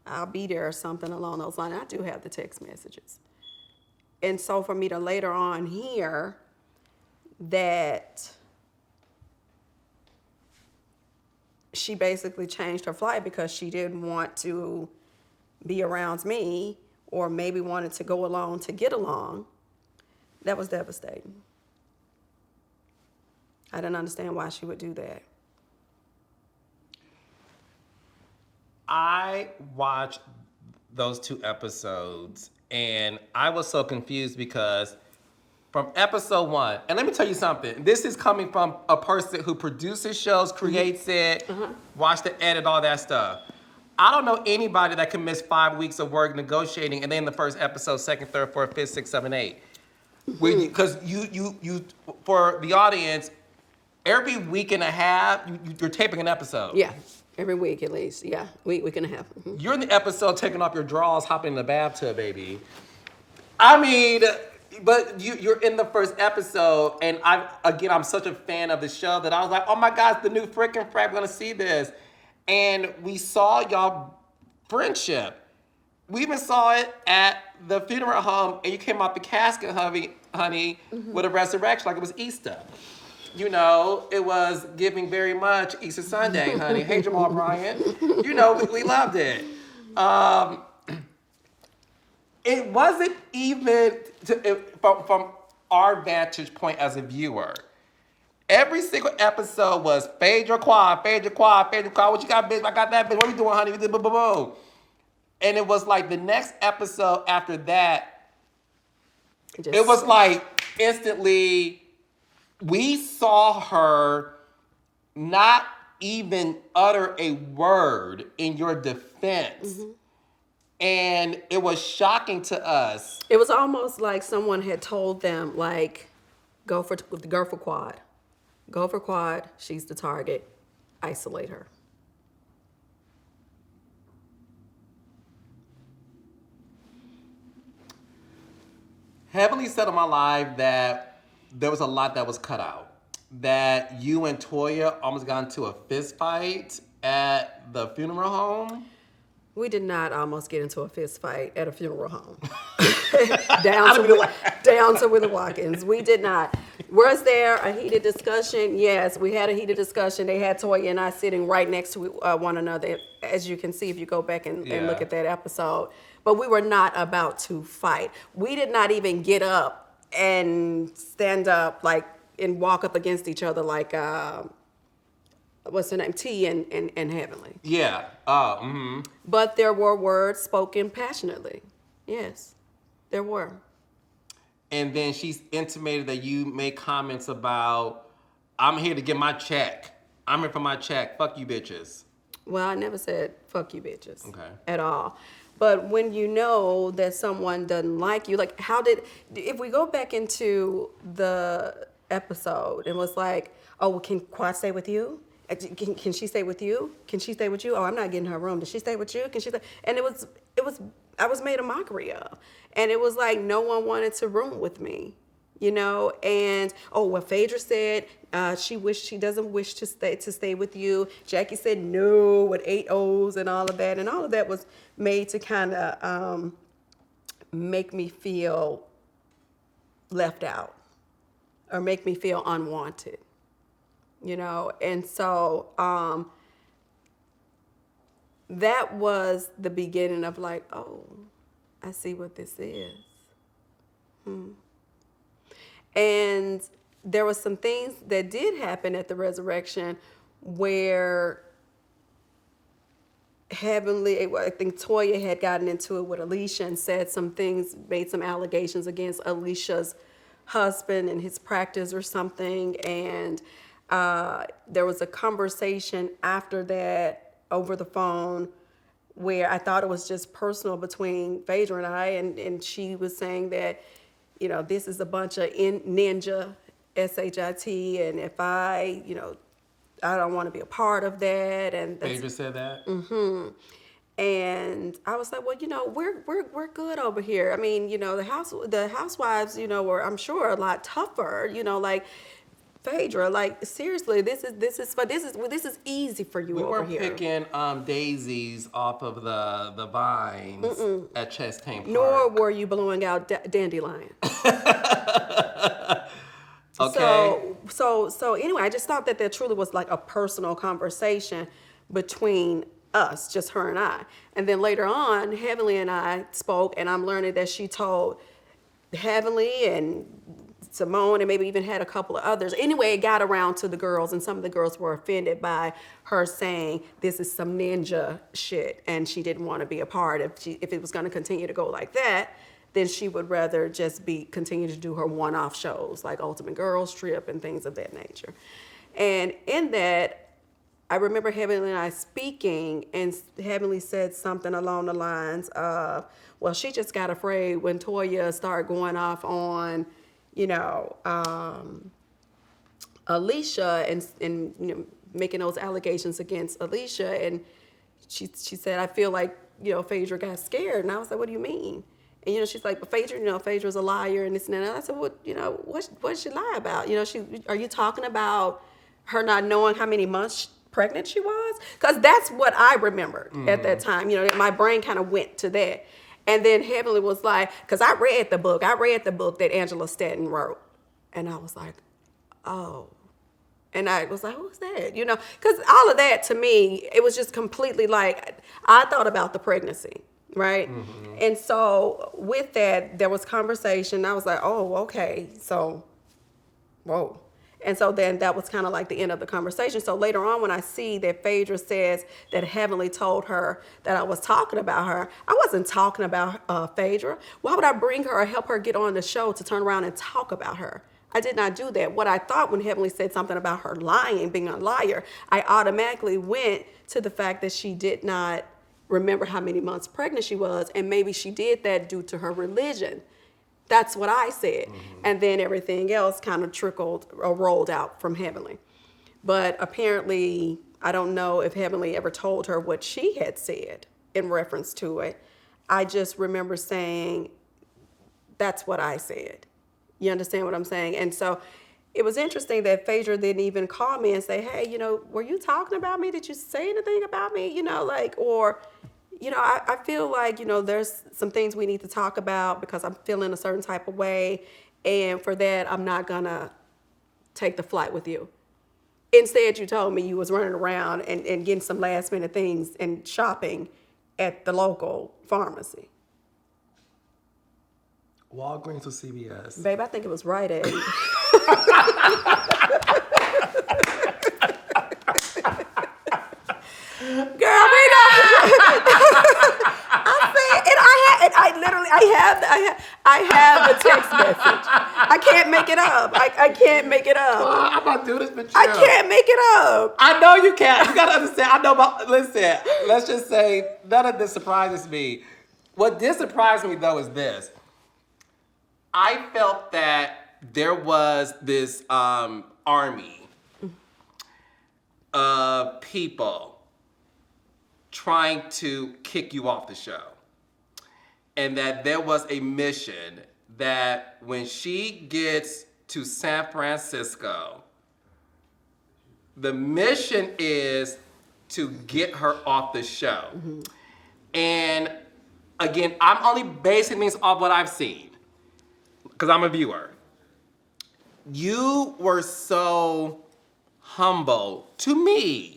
I'll be there or something along those lines. I do have the text messages. And so for me to later on hear that she basically changed her flight because she didn't want to be around me or maybe wanted to go along to get along, that was devastating. I didn't understand why she would do that. I watched those 2 episodes, and I was so confused because from episode 1, and let me tell you something, this is coming from a person who produces shows, creates it, watch the edit, all that stuff. I don't know anybody that can miss 5 weeks of work negotiating and then the first episode, second, third, fourth, fifth, sixth, seven, eight. Because you, for the audience, every week and a half, you're taping an episode. Yeah, every week at least. Yeah, week and a half. You're in the episode taking off your drawers, hopping in the bathtub, baby. I mean, But you're in the first episode, and I'm such a fan of the show that I was like, oh my gosh, the new freaking Frag, we're gonna see this. And we saw y'all friendship. We even saw it at the funeral home, and you came out the casket, honey, with a resurrection like it was Easter. You know, it was giving very much Easter Sunday, honey. Hey, Jamal Bryant. You know, we loved it. It wasn't even from our vantage point as a viewer. Every single episode was Phaedra Quad, Phaedra Quad, Phaedra Quad. What you got, bitch? I got that, bitch. What we doing, honey? We did boom, boom, boom. And it was like the next episode after that, it was like instantly, we saw her not even utter a word in your defense. Mm-hmm. And it was shocking to us. It was almost like someone had told them, like, go for quad. Go for quad. She's the target. Isolate her. Heavenly said on my live that there was a lot that was cut out. That you and Toya almost got into a fist fight at the funeral home. We did not almost get into a fist fight at a funeral home. down to Willie Watkins. We did not. Was there a heated discussion? Yes, we had a heated discussion. They had Toya and I sitting right next to one another, as you can see if you go back and look at that episode. But we were not about to fight. We did not even get up and stand up and walk up against each other like what's her name? T and Heavenly. Yeah. Mm-hmm. But there were words spoken passionately. Yes, there were. And then she's intimated that you made comments about, I'm here to get my check. I'm here for my check. Fuck you bitches. Well, I never said fuck you bitches. Okay. At all. But when you know that someone doesn't like you, like if we go back into the episode and was like, oh, well, can Quad stay with you? Can she stay with you? Can she stay with you? Oh, I'm not getting her room. Does she stay with you? Can she stay? And I was made a mockery of. And it was like no one wanted to room with me, you know? And, Phaedra said she doesn't wish to stay with you. Jackie said no with 8 O's and all of that. And all of that was made to kind of make me feel left out or make me feel unwanted. You know, and so that was the beginning of like, oh, I see what this is. And there were some things that did happen at the resurrection where Heavenly, I think Toya had gotten into it with Alicia and said some things, made some allegations against Alicia's husband and his practice or something, and there was a conversation after that over the phone where I thought it was just personal between Phaedra and I, and she was saying that, you know, this is a bunch of ninja, S-H-I-T, and if I don't want to be a part of that. And Phaedra said that? Mm-hmm. And I was like, well, we're good over here. I mean, the housewives, were, I'm sure, a lot tougher, like Phaedra, like seriously, this is easy for you over here. We weren't picking daisies off of the vines at Chastain Park. Nor were you blowing out dandelions. Okay. So anyway, I just thought that there truly was like a personal conversation between us, just her and I. And then later on, Heavenly and I spoke, and I'm learning that she told Heavenly and Simone and maybe even had a couple of others. Anyway, it got around to the girls, and some of the girls were offended by her saying this is some ninja shit, and she didn't want to be a part. If it was going to continue to go like that, then she would rather just continue to do her one-off shows like Ultimate Girls Trip and things of that nature. And in that, I remember Heavenly and I speaking, and Heavenly said something along the lines of, well, she just got afraid when Toya started going off on, Alicia and making those allegations against Alicia. And she said, I feel like, Phaedra got scared. And I was like, what do you mean? And, she's like, but Phaedra, Phaedra's a liar and this and that. And I said, well, what did she lie about? Are you talking about her not knowing how many months pregnant she was? Because that's what I remembered at that time. My brain kind of went to that. And then Heavenly was like, because I read the book that Angela Stanton wrote. And I was like, oh. And I was like, who's that? Because all of that to me, it was just completely like, I thought about the pregnancy. Right. Mm-hmm. And so with that, there was conversation. I was like, oh, okay. So, whoa. And so then that was kind of like the end of the conversation. So later on, when I see that Phaedra says that Heavenly told her that I was talking about her, I wasn't talking about Phaedra. Why would I bring her or help her get on the show to turn around and talk about her? I did not do that. What I thought when Heavenly said something about her lying, being a liar, I automatically went to the fact that she did not remember how many months pregnant she was, and maybe she did that due to her religion. That's what I said. Mm-hmm. And then everything else kind of trickled or rolled out from Heavenly. But apparently, I don't know if Heavenly ever told her what she had said in reference to it. I just remember saying, that's what I said. You understand what I'm saying? And so it was interesting that Phaedra didn't even call me and say, hey, were you talking about me? Did you say anything about me? I feel like, there's some things we need to talk about because I'm feeling a certain type of way. And for that, I'm not going to take the flight with you. Instead, you told me you was running around and getting some last minute things and shopping at the local pharmacy. Walgreens or CVS? Babe, I think it was Rite Aid. Girl, we know. I have the text message. I can't make it up. I can't make it up. I'm about to do this with you. I can't make it up. I know you can't. You gotta understand. I know about. Listen. Let's just say none of this surprises me. What did surprise me though is this. I felt that there was this army of people trying to kick you off the show. And that there was a mission that when she gets to San Francisco, the mission is to get her off the show. Mm-hmm. And again, I'm only basing things off what I've seen, because I'm a viewer. You were so humble to me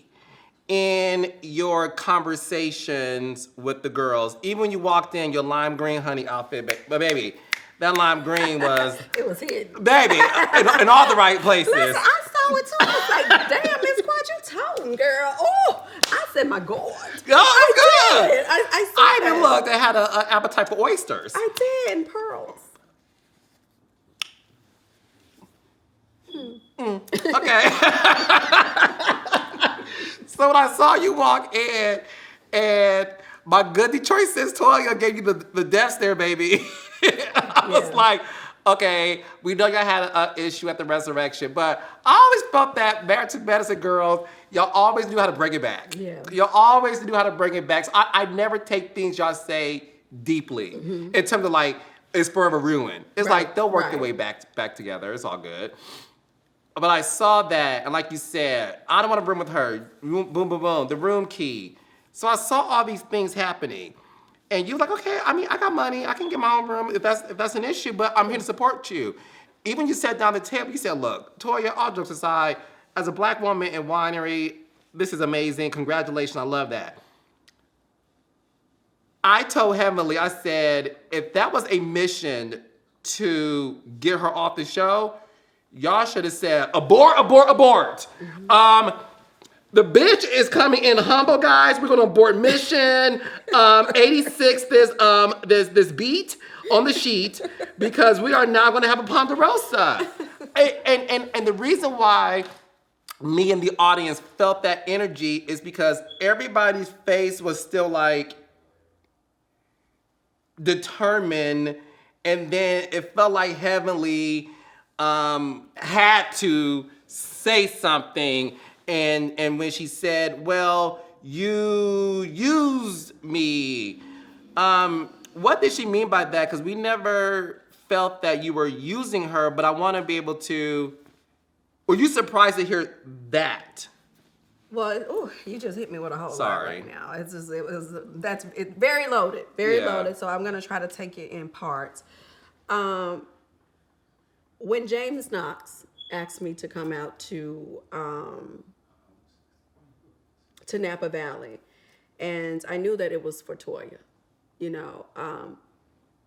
in your conversations with the girls. Even when you walked in your lime green honey outfit, but baby, that lime green was... It was hidden. Baby, in all the right places. Listen, I saw it too. I was like, damn, Miss Quad, you toting, girl. Oh, I said, my God. Oh, good. Did. I even looked. They had an appetite for oysters. I did, and pearls. Okay. So when I saw you walk in, and my good Detroit sis Toya gave you the death stare, baby. I was like, okay, we know y'all had an issue at the resurrection, but I always felt that Married to Medicine girls, y'all always knew how to bring it back. Yeah. Y'all always knew how to bring it back. So I never take things y'all say deeply in terms of like, it's forever ruined. It's like, they'll work their way back together. It's all good. But I saw that, and like you said, I don't want to room with her. Boom, boom, boom, boom. The room key. So I saw all these things happening. And you were like, okay, I mean, I got money. I can get my own room if that's an issue, but I'm here to support you. Even you sat down at the table, you said, look, Toya, all jokes aside, as a black woman in winery, this is amazing. Congratulations, I love that. I told Heavenly, I said, if that was a mission to get her off the show, y'all should have said, abort, abort, abort. The bitch is coming in humble, guys. We're gonna abort mission. 86, there's this beat on the sheet because we are now gonna have a Ponderosa. And the reason why me and the audience felt that energy is because everybody's face was still like determined, and then it felt like Heavenly had to say something, and when she said, well, you used me, what did she mean by that? Because we never felt that you were using her, but I want to be able to. Were you surprised to hear that? Well, you just hit me with a whole lot Sorry. right now. It's just that's very loaded, very loaded. So I'm gonna try to take it in parts. When James Knox asked me to come out to Napa Valley, and I knew that it was for Toya, you know,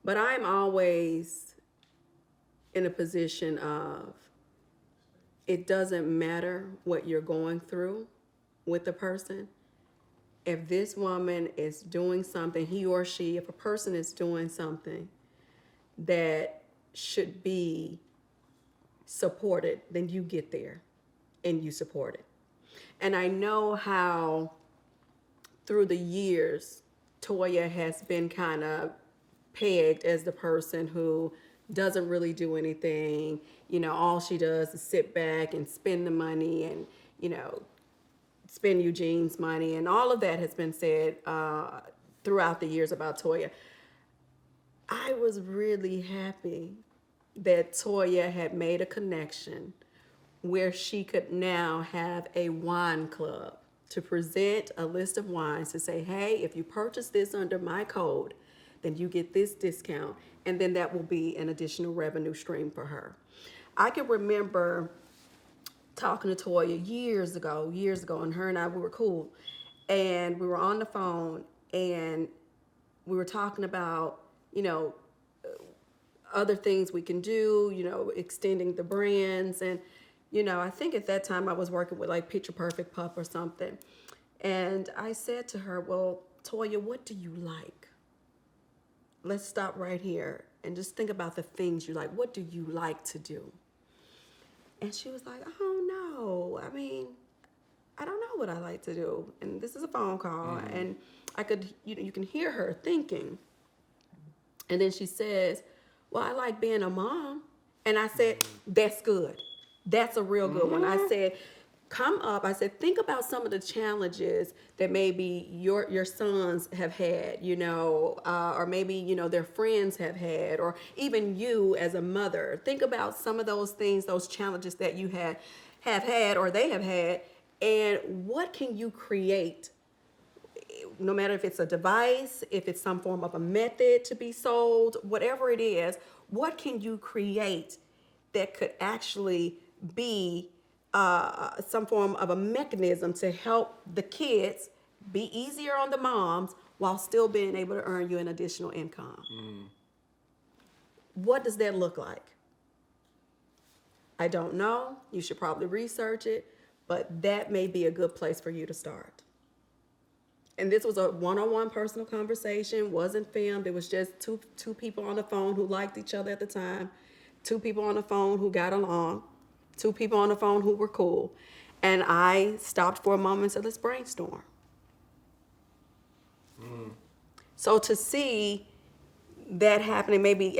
but I'm always in a position of it doesn't matter what you're going through with the person. If this woman is doing something, he or she, if a person is doing something that should be supported, then you get there and you support it. And I know how through the years, Toya has been kind of pegged as the person who doesn't really do anything. You know, all she does is sit back and spend the money and, you know, spend Eugene's money. And all of that has been said throughout the years about Toya. I was really happy that Toya had made a connection where she could now have a wine club to present a list of wines to say, hey, if you purchase this under my code, then you get this discount. And then that will be an additional revenue stream for her. I can remember talking to Toya years ago, and her and I, we were cool. And we were on the phone and we were talking about, you know, other things we can do, you know, extending the brands. And, you know, I think at that time I was working with like Picture Perfect Pup or something. And I said to her, well, Toya, what do you like? Let's stop right here and just think about the things you like. What do you like to do? And she was like, oh, no. I mean, I don't know what I like to do. And this is a phone call. And I could, you can hear her thinking. And then she says, well, I like being a mom. And I said, that's good. That's a real good one. I said, come up. I said, think about some of the challenges that maybe your sons have had, you know, or maybe, you know, their friends have had, or even you as a mother. Think about some of those things, those challenges that you have had or they have had, and what can you create? No matter if it's a device, if it's some form of a method to be sold, whatever it is, what can you create that could actually be some form of a mechanism to help the kids be easier on the moms while still being able to earn you an additional income? What does that look like? I don't know. You should probably research it, but that may be a good place for you to start. And this was a one-on-one personal conversation, wasn't filmed. It was just two people on the phone who liked each other at the time, two people on the phone who got along, two people on the phone who were cool. And I stopped for a moment and said, let's brainstorm. So to see that happening, maybe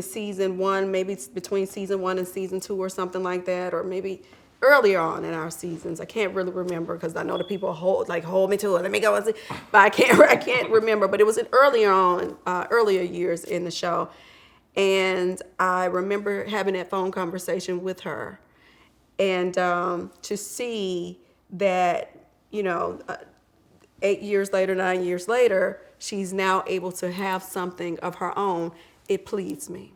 season one, maybe it's between season 1 and season 2 or something like that, or maybe earlier on in our seasons. I can't really remember because I know the people hold me to it. Let me go and see. But I can't remember. But it was earlier years in the show. And I remember having that phone conversation with her. And to see that, 8 years later, 9 years later, she's now able to have something of her own, it pleased me.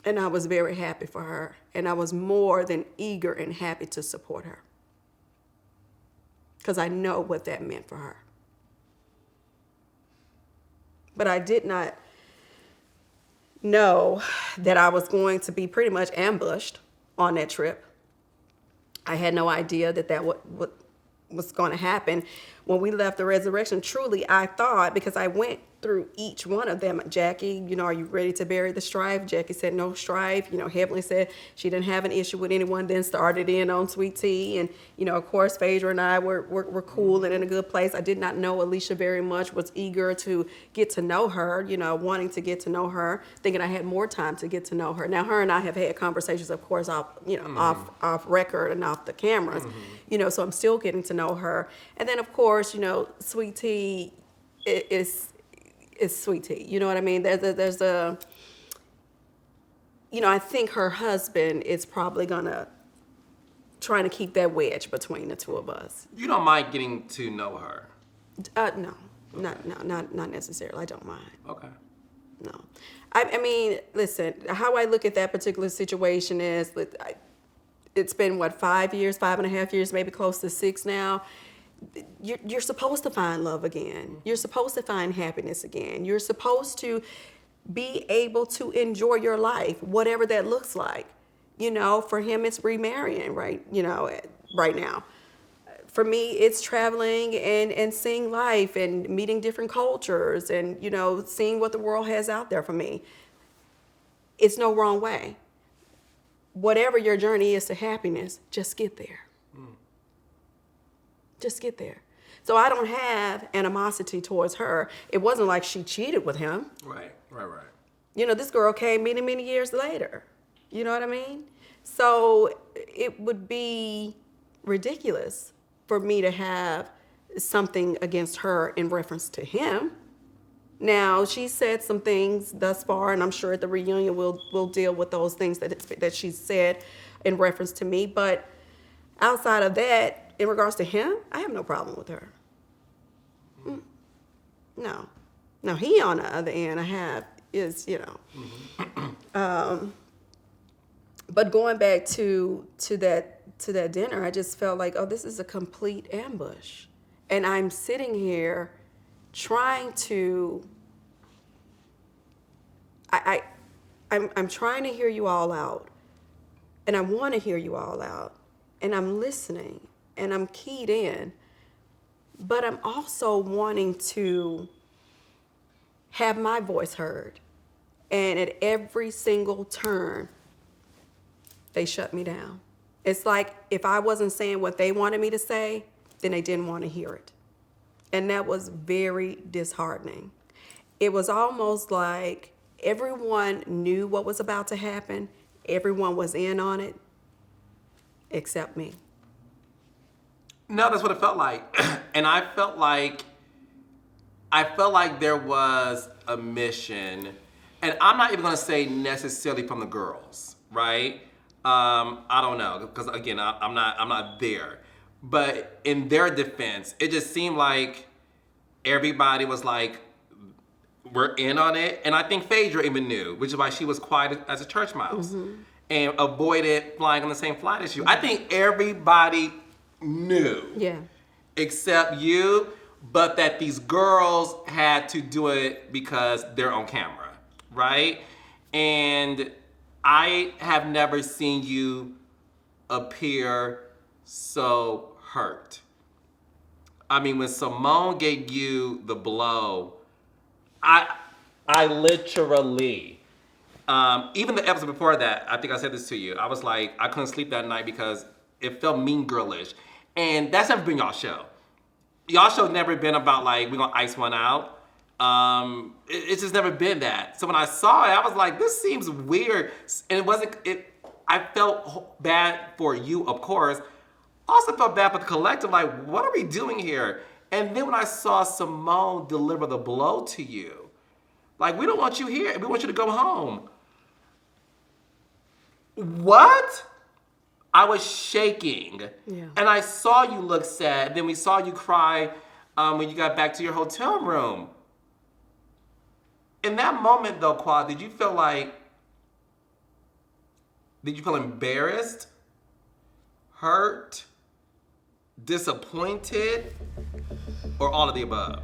And I was very happy for her. And I was more than eager and happy to support her. Because I know what that meant for her. But I did not know that I was going to be pretty much ambushed on that trip. I had no idea that what was going to happen. When we left the resurrection, truly I thought, because I went through each one of them. Jackie, are you ready to bury the strife? Jackie said no strife. Heavenly said she didn't have an issue with anyone, then started in on Sweet Tea. And, of course, Phaedra and I were cool and in a good place. I did not know Alicia very much, was eager to get to know her, wanting to get to know her, thinking I had more time to get to know her. Now, her and I have had conversations, of course, off record and off the cameras, so I'm still getting to know her. And then, of course, Sweet Tea, it's sweet tea. You know what I mean? There's a I think her husband is probably gonna trying to keep that wedge between the two of us. You don't mind getting to know her? No, not necessarily. I don't mind. Okay. No, I mean, listen. How I look at that particular situation is, it's been what, 5 years, 5.5 years, maybe close to 6 now. You're supposed to find love again. You're supposed to find happiness again. You're supposed to be able to enjoy your life, whatever that looks like. For him, it's remarrying, right? Right now. For me, it's traveling and seeing life and meeting different cultures and, seeing what the world has out there for me. It's no wrong way. Whatever your journey is to happiness, just get there. Just get there. So I don't have animosity towards her. It wasn't like she cheated with him. Right. This girl came many, many years later. You know what I mean? So it would be ridiculous for me to have something against her in reference to him. Now, she said some things thus far, and I'm sure at the reunion we'll deal with those things that she said in reference to me. But outside of that, in regards to him, I have no problem with her. No. Now, he, on the other end, but going back to that dinner, I just felt like, oh, this is a complete ambush. And I'm sitting here trying to, I'm trying to hear you all out. And I want to hear you all out. And I'm listening and I'm keyed in. But I'm also wanting to have my voice heard. And at every single turn, they shut me down. It's like if I wasn't saying what they wanted me to say, then they didn't want to hear it. And that was very disheartening. It was almost like everyone knew what was about to happen. Everyone was in on it, except me. No, that's what it felt like. And I felt like there was a mission. And I'm not even going to say necessarily from the girls, right? I don't know, because again, I'm not there. But in their defense, it just seemed like everybody was like, we're in on it. And I think Phaedra even knew, which is why she was quiet as a church mouse and avoided flying on the same flight as you. I think everybody knew, except you, but that these girls had to do it because they're on camera, right? And I have never seen you appear so hurt. I mean, when Simone gave you the blow, I literally, even the episode before that, I think I said this to you, I was like, I couldn't sleep that night because it felt mean girlish. And that's never been y'all show. Y'all show never been about like, we're gonna ice one out. It's just never been that. So when I saw it, I was like, this seems weird. And I felt bad for you, of course. Also felt bad for the collective, like, what are we doing here? And then when I saw Simone deliver the blow to you, like, we don't want you here. We want you to go home. What? I was shaking. Yeah. And I saw you look sad. Then we saw you cry when you got back to your hotel room. In that moment, though, Quad, did you feel embarrassed, hurt, disappointed, or all of the above?